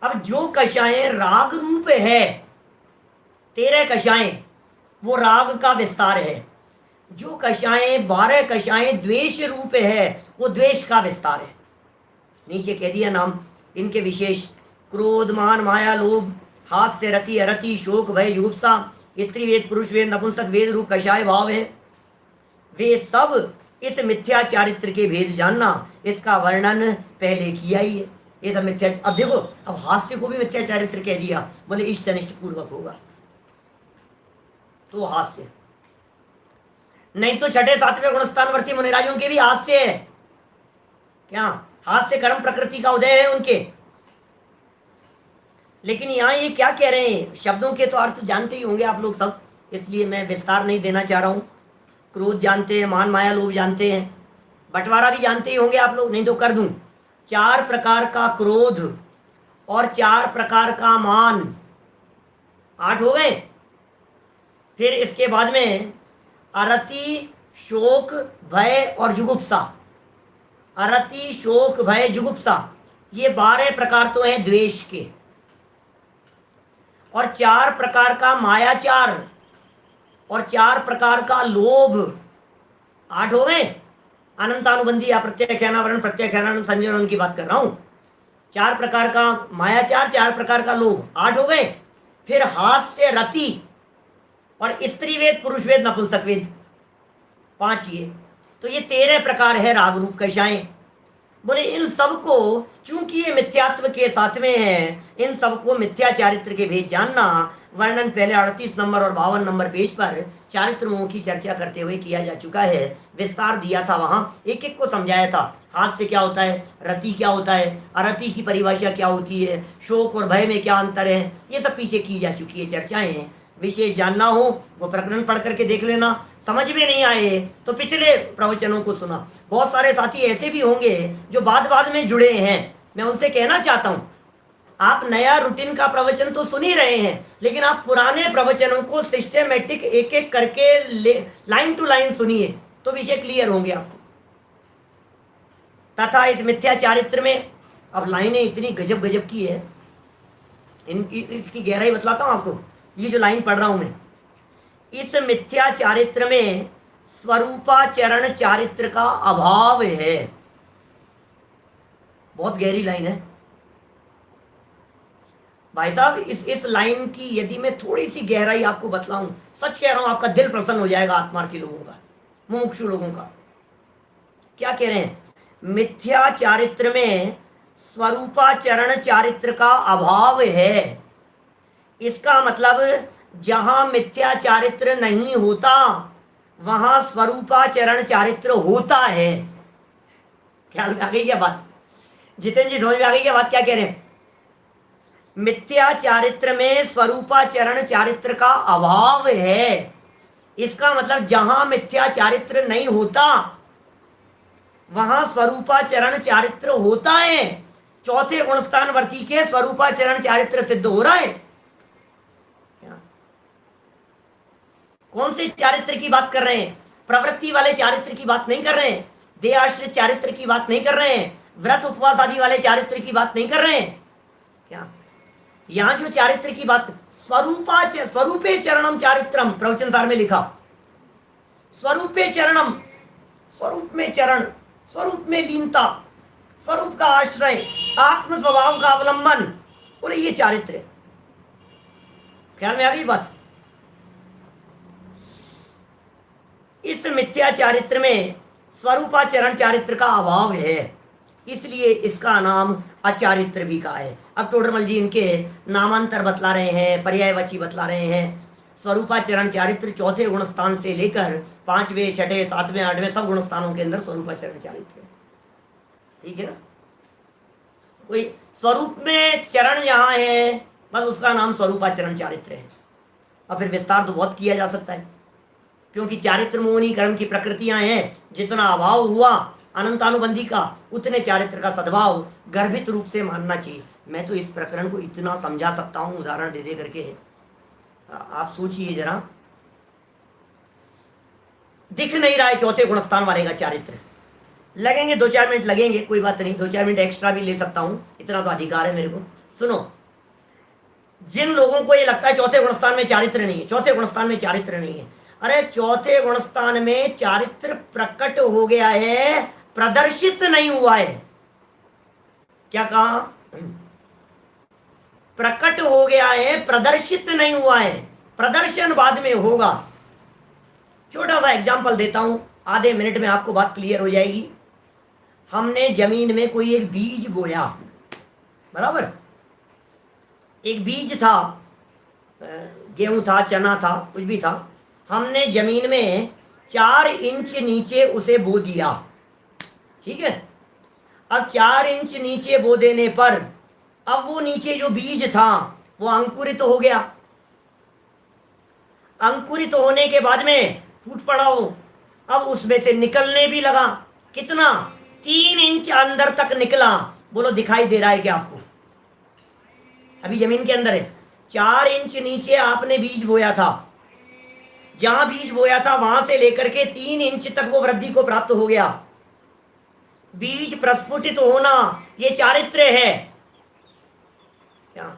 S1: अब जो कषाएं राग रूप है 13 कषाएं, वो राग का विस्तार है। जो कषाएं 12 कषाएं द्वेष रूप है वो द्वेष का विस्तार है। नीचे कह दिया नाम इनके विशेष, क्रोध मान माया लोभ, हास्य रति अरति शोक भय जुगुप्सा, स्त्री वेद पुरुष वेद नपुंसक वेद रूप कषाय भाव है। वे सब इस मिथ्या चारित्र के भेद जानना, इसका वर्णन पहले किया ही है। ये सब मिथ्या। अब देखो, अब हास्य को भी मिथ्या चारित्र कह दिया, बोले इष्ट अनिष्ट पूर्वक होगा तो हास्य, नहीं तो छठे सातवें गुणस्थानवर्ती मुनिराजों के भी हास्य है। क्या हास्य कर्म प्रकृति का उदय है उनके। लेकिन यहाँ ये क्या कह रहे हैं, शब्दों के तो अर्थ जानते ही होंगे आप लोग सब, इसलिए मैं विस्तार नहीं देना चाह रहा हूं। क्रोध जानते हैं, मान माया लोभ जानते हैं, बंटवारा भी जानते ही होंगे आप लोग, नहीं तो कर दूं। 4 प्रकार का क्रोध और 4 प्रकार का मान, 8 हो गए। फिर इसके बाद में अरति, शोक, भय और जुगुप्सा। अरति, शोक, भय, जुगुप्सा, ये 12 प्रकार तो हैं द्वेष के। और 4 प्रकार का मायाचार और 4 प्रकार का लोभ, 8 हो गए। अनंतानुबंधी या प्रत्याख्यानावरण प्रत्याख्यान संयोजन की बात कर रहा हूं। 4 प्रकार का मायाचार, 4 प्रकार का लोभ, 8 हो गए। फिर हास्य, रति और स्त्री वेद, पुरुष वेद, नपुंसक वेद, 5 ये। तो ये 13 प्रकार है राग रूप कषाएं। बोले इन सबको, चूंकि ये मिथ्यात्व के साथ में है, इन सबको मिथ्या चारित्र के भेद जानना। वर्णन पहले 38 नंबर और 52 नंबर पेज पर चारित्रों की चर्चा करते हुए किया जा चुका है। विस्तार दिया था, वहां एक एक को समझाया था। हास्य क्या होता है, रति क्या होता है, अरति की परिभाषा क्या होती है, शोक और भय में क्या अंतर है, ये सब पीछे की जा चुकी है चर्चाएं। विशेष जानना हो वो प्रकरण पढ़ करके देख लेना। समझ में नहीं आए तो पिछले प्रवचनों को सुना। बहुत सारे साथी ऐसे भी होंगे जो बाद में जुड़े हैं, मैं उनसे कहना चाहता हूं, आप नया रूटीन का प्रवचन तो सुन ही रहे हैं, लेकिन आप पुराने प्रवचनों को सिस्टमेटिक एक एक करके लाइन टू लाइन सुनिए तो विषय क्लियर होंगे आपको। तथा इस मिथ्या चारित्र में, अब लाइनें इतनी गजब गजब की है, इनकी इसकी गहराई बतलाता हूं आपको। ये जो लाइन पढ़ रहा हूं मैं, इस मिथ्या चारित्र में स्वरूपाचरण चारित्र का अभाव है। बहुत गहरी लाइन है भाई साहब। इस लाइन की यदि मैं थोड़ी सी गहराई आपको बतलाऊं, सच कह रहा हूं, आपका दिल प्रसन्न हो जाएगा, आत्मार्थी लोगों का, मुमुक्षु लोगों का। क्या कह रहे हैं? मिथ्या चारित्र में स्वरूपाचरण चारित्र का अभाव है। इसका मतलब जहां मिथ्या चारित्र नहीं होता वहां स्वरूपाचरण चारित्र होता है। ख्याल में आ गई क्या बात? जितेंद्र जी समझ में आ गई क्या बात? क्या कह रहे हैं? मिथ्या चारित्र में स्वरूपाचरण चारित्र का अभाव है। इसका मतलब जहां मिथ्या चारित्र नहीं होता वहां स्वरूपाचरण चारित्र होता है। चौथे गुणस्थान वर्ती के स्वरूपाचरण चारित्र सिद्ध हो रहा है। कौन से चारित्र की बात कर रहे हैं? प्रवृत्ति वाले चारित्र की बात नहीं कर रहे हैं, देहाश्रित चारित्र की बात नहीं कर रहे हैं, व्रत उपवास आदि वाले चारित्र की बात नहीं कर रहे हैं। क्या यहां जो चारित्र की बात, स्वरूपे चरणम चारित्रम, प्रवचन सार में लिखा, स्वरूपे चरणम, स्वरूप में चरण, स्वरूप में लीनता, स्वरूप का आश्रय, आत्म स्वभाव का अवलंबन, बोले ये चारित्र है। ख्याल में आ गई बात? इस मिथ्या चारित्र में स्वरूपाचरण चारित्र का अभाव है, इसलिए इसका नाम अचारित्र भी का है। अब टोडरमल जी इनके नामांतर बतला रहे हैं, पर्यायवाची बतला रहे हैं। स्वरूपाचरण चारित्र चौथे गुणस्थान से लेकर 5वें, 6ठे, 7वें, 8वें सब गुणस्थानों के अंदर स्वरूपाचरण चारित्र है। ठीक है ना? कोई स्वरूप में चरण जहां है बस उसका नाम स्वरूपाचरण चारित्र है। और फिर विस्तार तो बहुत किया जा सकता है, क्योंकि चारित्र मोहनी कर्म की प्रकृतियां हैं। जितना अभाव हुआ अनंतानुबंधी का, उतने चारित्र का सद्भाव गर्भित रूप से मानना चाहिए। मैं तो इस प्रकरण को इतना समझा सकता हूं उदाहरण दे दे करके, आप सोचिए जरा। दिख नहीं रहा है चौथे गुणस्थान वाले का चारित्र, लगेंगे 2-4 मिनट लगेंगे, कोई बात नहीं, 2-4 मिनट एक्स्ट्रा भी ले सकता हूं, इतना तो अधिकार है मेरे को। सुनो, जिन लोगों को ये लगता है चौथे गुणस्थान में चारित्र नहीं है, चौथे गुणस्थान में चारित्र नहीं है, अरे चौथे गुणस्थान में चारित्र प्रकट हो गया है, प्रदर्शित नहीं हुआ है। क्या कहा? प्रकट हो गया है, प्रदर्शित नहीं हुआ है, प्रदर्शन बाद में होगा। छोटा सा एग्जांपल देता हूं, आधे मिनट में आपको बात क्लियर हो जाएगी। हमने जमीन में कोई एक बीज बोया, बराबर? एक बीज था, गेहूं था, चना था, कुछ भी था। हमने जमीन में 4 इंच नीचे उसे बो दिया, ठीक है? अब 4 इंच नीचे बो देने पर अब वो नीचे जो बीज था वो अंकुरित हो गया। अंकुरित होने के बाद में फूट पड़ा हो, अब उसमें से निकलने भी लगा। कितना? 3 इंच अंदर तक निकला। बोलो दिखाई दे रहा है क्या आपको? अभी जमीन के अंदर है। 4 इंच नीचे आपने बीज बोया था, जहां बीज बोया था वहां से लेकर के 3 इंच तक वो वृद्धि को प्राप्त हो गया। बीज प्रस्फुटित होना ये चारित्र्य है क्या?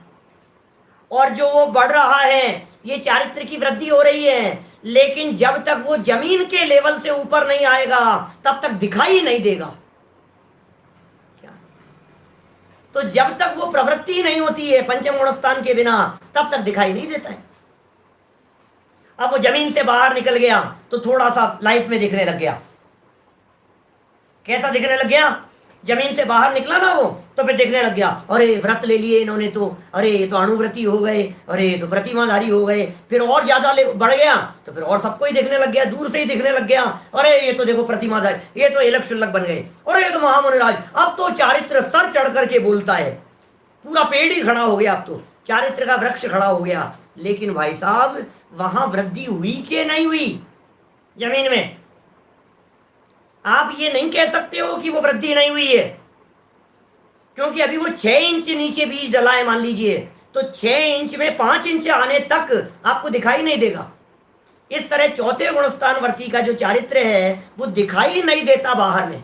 S1: और जो वो बढ़ रहा है ये चारित्र्य की वृद्धि हो रही है। लेकिन जब तक वो जमीन के लेवल से ऊपर नहीं आएगा तब तक दिखाई नहीं देगा क्या? तो जब तक वो प्रवृत्ति नहीं होती है पंचम गुण स्थान के बिना, तब तक दिखाई नहीं देता है। अब वो जमीन से बाहर निकल गया तो थोड़ा सा लाइफ में दिखने लग गया। कैसा दिखने लग गया? जमीन से बाहर निकला ना वो, तो फिर देखने लग गया, अरे व्रत ले लिए इन्होंने तो, अरे ये तो अणुव्रती हो गए, अरे ये तो प्रतिमाधारी हो गए। फिर और ज्यादा बढ़ गया तो फिर और सबको ही दिखने लग गया, दूर से ही दिखने लग गया, अरे ये तो देखो प्रतिमाधारी, ये तो इलक शुल्लक बन गए, अरे ये तो महामुनिराज। अब तो चारित्र सर चढ़ करके बोलता है, पूरा पेड़ ही खड़ा हो गया, अब तो चारित्र का वृक्ष खड़ा हो गया। लेकिन भाई साहब वहां वृद्धि हुई कि नहीं हुई? जमीन में आप ये नहीं कह सकते हो कि वो वृद्धि नहीं हुई है, क्योंकि अभी वो 6 इंच नीचे बीज डला है मान लीजिए, तो 6 इंच में 5 इंच आने तक आपको दिखाई नहीं देगा। इस तरह चौथे गुणस्थान वर्ती का जो चारित्र है वो दिखाई नहीं देता बाहर में।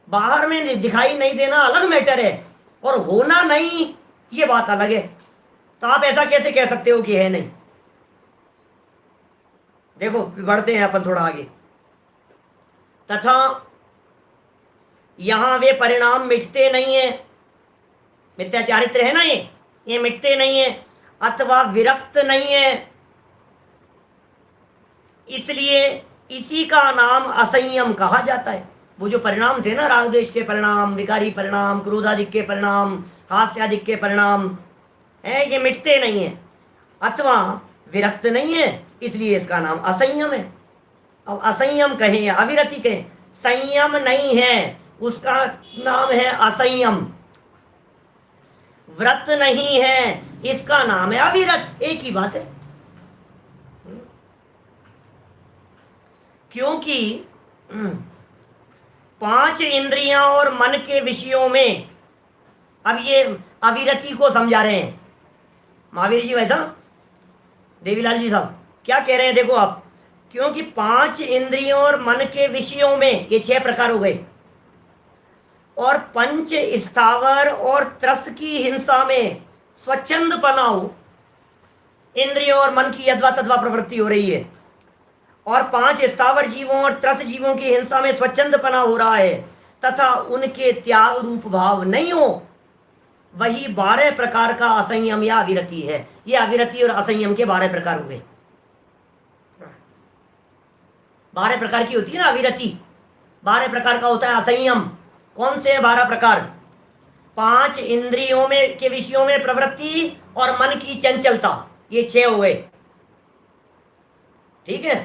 S1: बाहर में दिखाई नहीं देना अलग मैटर है, और होना नहीं ये बात अलग है। तो आप ऐसा कैसे कह सकते हो कि है नहीं? देखो बढ़ते हैं अपन थोड़ा आगे। तथा यहां वे परिणाम मिटते नहीं है, मिथ्या चारित्र है ना, ये मिटते नहीं है, अथवा विरक्त नहीं है, इसलिए इसी का नाम असंयम कहा जाता है। वो जो परिणाम थे ना, राग द्वेष के परिणाम, विकारी परिणाम, क्रोधादिक के परिणाम, हास्यादिक के परिणाम है, ये मिटते नहीं है अथवा विरक्त नहीं है, इसलिए इसका नाम असंयम है। अब असंयम कहें या अविरति कहें, संयम नहीं है उसका नाम है असंयम, व्रत नहीं है इसका नाम है अविरत, एक ही बात है। क्योंकि 5 इंद्रियां और मन के विषयों में, अब ये अविरति को समझा रहे हैं महावीर जी, वैसा देवीलाल जी साहब क्या कह रहे हैं देखो आप। क्योंकि 5 इंद्रियों और मन के विषयों में ये 6 प्रकार हो गए, और पंच स्थावर और त्रस की हिंसा में स्वच्छंद पनाओ, इंद्रियों और मन की यद्वा तद्वा प्रवृत्ति हो रही है, और 5 स्थावर जीवों और त्रस जीवों की हिंसा में स्वच्छंद पना हो रहा है, तथा उनके त्याग रूप भाव नहीं हो, वही 12 प्रकार का असंयम या अविरति है। ये अविरति और असंयम के 12 प्रकार हुए। 12 प्रकार की होती है ना अविरति, 12 प्रकार का होता है असंयम। कौन से 12 प्रकार? 5 इंद्रियों में के विषयों में प्रवृत्ति और मन की चंचलता, ये 6 हो गए, ठीक है।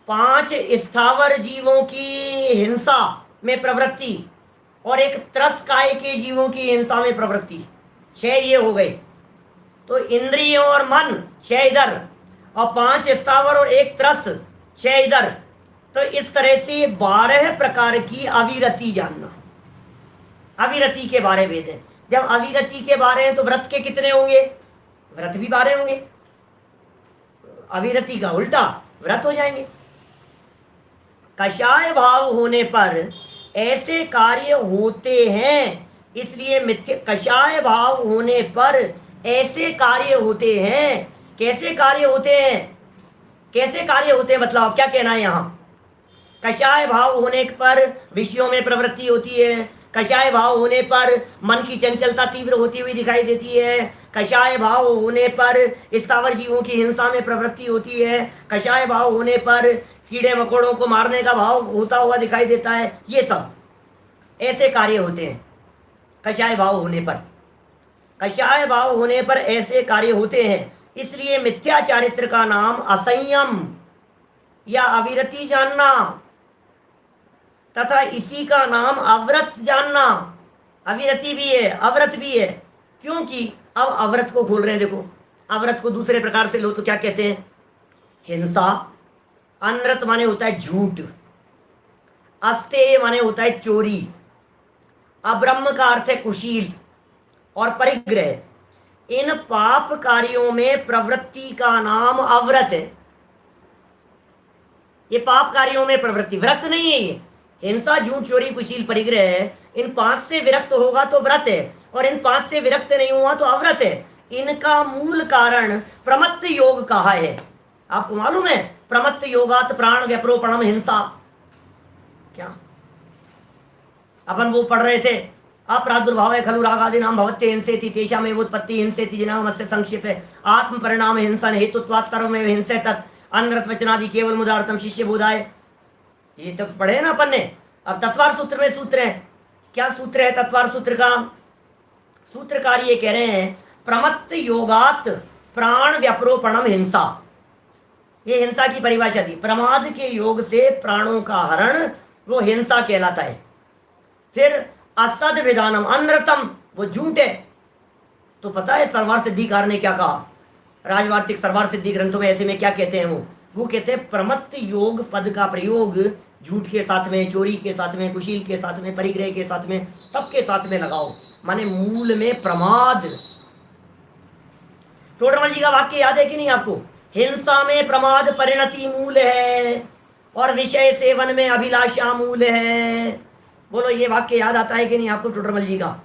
S1: 5 स्थावर जीवों की हिंसा में प्रवृत्ति और एक त्रस काय के जीवों की हिंसा में प्रवृत्ति, 6 ये हो गए। तो इंद्रियों और मन 6 इधर, और 5 स्थावर और एक त्रस 6 इधर। तो इस तरह से 12 प्रकार की अविरति जानना। अविरति के 12 भेद है। जब अविरति के 12 हैं तो व्रत के कितने होंगे? व्रत भी 12 होंगे। अविरति का उल्टा व्रत हो जाएंगे। कषाय भाव होने पर ऐसे कार्य होते हैं, इसलिए मिथ्या। कषाय भाव होने पर ऐसे कार्य होते हैं। कैसे कार्य होते हैं? कैसे कार्य होते हैं मतलब क्या कहना है यहाँ? कषाय भाव होने पर विषयों में प्रवृत्ति होती है, कषाय भाव होने पर मन की चंचलता तीव्र होती हुई दिखाई देती है, कषाय भाव होने पर स्थावर जीवों की हिंसा में प्रवृत्ति होती है, कषाय भाव होने पर कीड़े मकोड़ों को मारने का भाव होता हुआ दिखाई देता है। ये सब ऐसे कार्य होते हैं कषाय भाव होने पर। कषाय भाव होने पर ऐसे कार्य होते हैं, इसलिए मिथ्या चारित्र का नाम असंयम या अविरति जानना, तथा इसी का नाम अव्रत जानना। अविरति भी है, अव्रत भी है, क्योंकि अब अव्रत को खोल रहे हैं। देखो अव्रत को दूसरे प्रकार से लो तो क्या कहते हैं? हिंसा, अनृत माने होता है झूठ, अस्तेय माने होता है चोरी, अब्रह्म का अर्थ है कुशील, और परिग्रह। इन पाप कार्यों में प्रवृत्ति का नाम अव्रत है। ये पाप कार्यों में प्रवृत्ति, व्रत नहीं है ये। हिंसा, झूठ, चोरी, कुशील, परिग्रह, इन 5 से विरक्त होगा तो व्रत है, और इन 5 से विरक्त नहीं हुआ तो अव्रत है। इनका मूल कारण प्रमत्त योग कहा है। आपको मालूम है, प्रमत्त योगात प्राण व्यप्रोपणम हिंसा। क्या अपन वो पढ़ रहे थे, अप्रादुर्भाव खलु रागादि नाम भवत्ते हिंसेति तेषामेव उत्पत्ति हिंसेति जिनामस्य संक्षेपे आत्म परिणाम हिंसन हेतुत्वात् सर्वमेव हिंसे तत् अनृत वचनादि केवल मुदार्थम शिष्य बोधाय। ये तो पढ़े ना अपन ने। अब तत्वार सूत्र में सूत्र है, क्या सूत्र है तत्वार सूत्र का? सूत्रकार ये कह रहे हैं, प्रमत्त योगात प्राण व्यप्रोपणम हिंसा। ये हिंसा की परिभाषा दी, प्रमाद के योग से प्राणों का हरण, वो हिंसा कहलाता है। फिर असद विधानम अनृतम, वो झूठ है। तो पता है सरवार सिद्धिकार ने क्या कहा? राजवार्तिक सरवार सिद्धि ग्रंथों में ऐसे में क्या कहते हैं? वो कहते हैं प्रमत्त योग पद का प्रयोग झूठ के साथ में, चोरी के साथ में, कुशील के साथ में, परिग्रह के साथ में, सबके साथ में लगाओ, माने मूल में प्रमाद। टोडरमल जी का वाक्य याद है कि नहीं आपको? हिंसा में प्रमाद परिणति मूल है और विषय सेवन में अभिलाषा मूल है। बोलो ये वाक्य याद आता है कि नहीं आपको टोडरमल जी का?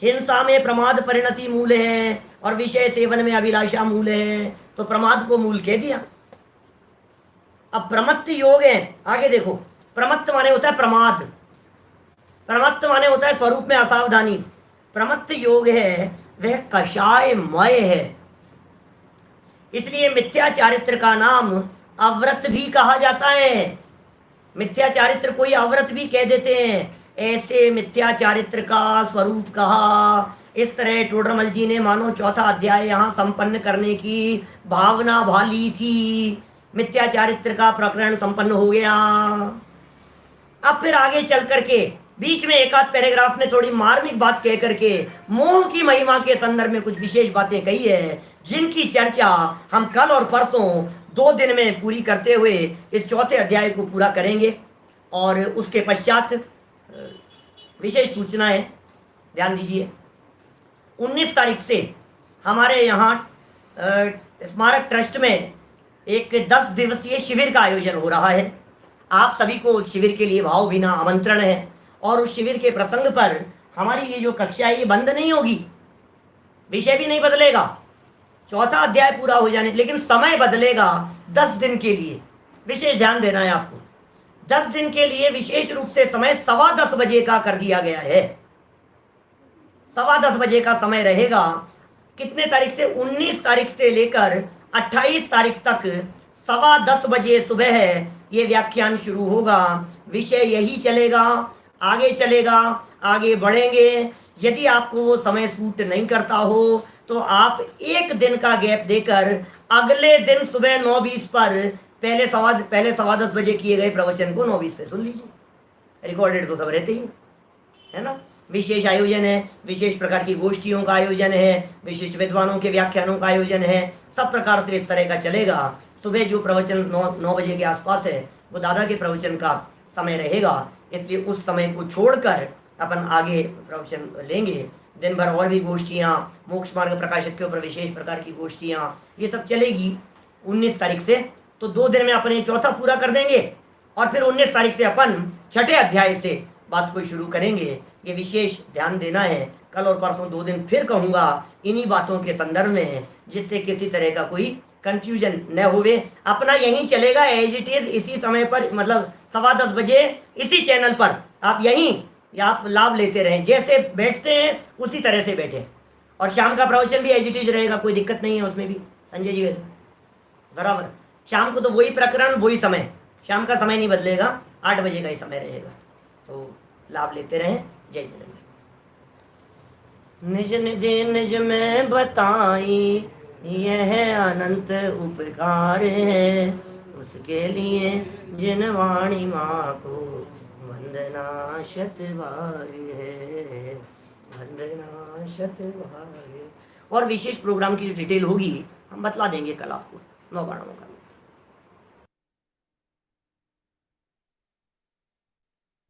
S1: हिंसा में प्रमाद परिणति मूल है और विषय सेवन में अभिलाषा मूल है। तो प्रमाद को मूल कह दिया। अब प्रमत्त योग है, आगे देखो। प्रमत्त माने होता है प्रमाद, प्रमत्त माने होता है स्वरूप में असावधानी। प्रमत्त योग है वह कषायमय है, इसलिए मिथ्या चारित्र का नाम अव्रत भी कहा जाता है। मिथ्या चारित्र कोई अव्रत भी कह देते हैं, ऐसे मिथ्या चारित्र का स्वरूप कहा। इस तरह टोडरमल जी ने मानो चौथा अध्याय यहाँ संपन्न करने की भावना भाली थी। मिथ्या चारित्र का प्रकरण संपन्न हो गया। अब फिर आगे चल करके बीच में एक आध पैराग्राफ में थोड़ी मार्मिक बात कह करके मोह की महिमा के संदर्भ में कुछ विशेष बातें कही है, जिनकी चर्चा हम कल और परसों 2 दिन में पूरी करते हुए इस चौथे अध्याय को पूरा करेंगे। और उसके पश्चात विशेष सूचना है, ध्यान दीजिए। 19 तारीख से हमारे यहाँ स्मारक ट्रस्ट में एक 10 दिवसीय शिविर का आयोजन हो रहा है। आप सभी को शिविर के लिए भावभीना आमंत्रण है। और उस शिविर के प्रसंग पर हमारी ये जो कक्षा है ये बंद नहीं होगी, विषय भी नहीं बदलेगा, चौथा अध्याय पूरा हो जाने, लेकिन समय बदलेगा 10 दिन के लिए। विशेष ध्यान देना है आपको। 10 दिन के लिए विशेष रूप से समय 10:15 बजे का कर दिया गया है। 10:15 बजे का समय रहेगा। कितने तारीख से? 19 तारीख से लेकर 28 तारीख तक 10:15 बजे सुबह है ये व्याख्यान शुरू होगा। विषय यही चलेगा, आगे चलेगा, आगे बढ़ेंगे। यदि आपको वो समय सूट नहीं करता हो तो आप 1 दिन का गैप देकर अगले दिन सुबह 9:20 पर पहले 10:15 बजे किए गए प्रवचन को 9:20 पे सुन लीजिए। रिकॉर्डेड तो सब रहते ही है ना। विशेष आयोजन है, विशेष प्रकार की गोष्ठियों का आयोजन है, विशिष्ट विद्वानों के व्याख्यानों का आयोजन है, सब प्रकार से इस तरह का चलेगा। सुबह जो प्रवचन 9 बजे के आसपास है वो दादा के प्रवचन का समय रहेगा, इसलिए उस समय को छोड़कर अपन आगे प्रवचन लेंगे। दिन भर और भी गोष्ठियाँ, मोक्ष मार्ग प्रकाशक के ऊपर विशेष प्रकार की गोष्ठियाँ, ये सब चलेगी 19 तारीख से। तो 2 दिन में अपन ये चौथा पूरा कर देंगे और फिर 19 तारीख से अपन छठे अध्याय से बात को शुरू करेंगे। ये विशेष ध्यान देना है। कल और परसों 2 दिन फिर कहूँगा इन्हीं बातों के संदर्भ में, जिससे किसी तरह का कोई कंफ्यूजन न होवे। अपना यहीं चलेगा एज इट इज, इसी समय पर, मतलब 10:15 बजे इसी चैनल पर आप यहीं आप लाभ लेते रहें। जैसे बैठते हैं उसी तरह से बैठें। और शाम का प्रवचन भी एज इट इज रहेगा, कोई दिक्कत नहीं है उसमें भी। संजय जी वैसे बराबर, शाम को तो वही प्रकरण वही समय, शाम का समय नहीं बदलेगा, 8 बजे का ही समय रहेगा। तो लाभ लेते रहें। जय जय। निज निधि निज में बताई यह अनंत उपकार है, उसके लिए जिन वाणी माँ को वंदना शतबार है, वंदना शतबार है। और विशेष प्रोग्राम की जो डिटेल होगी हम बतला देंगे कल आपको 9 बाणों का।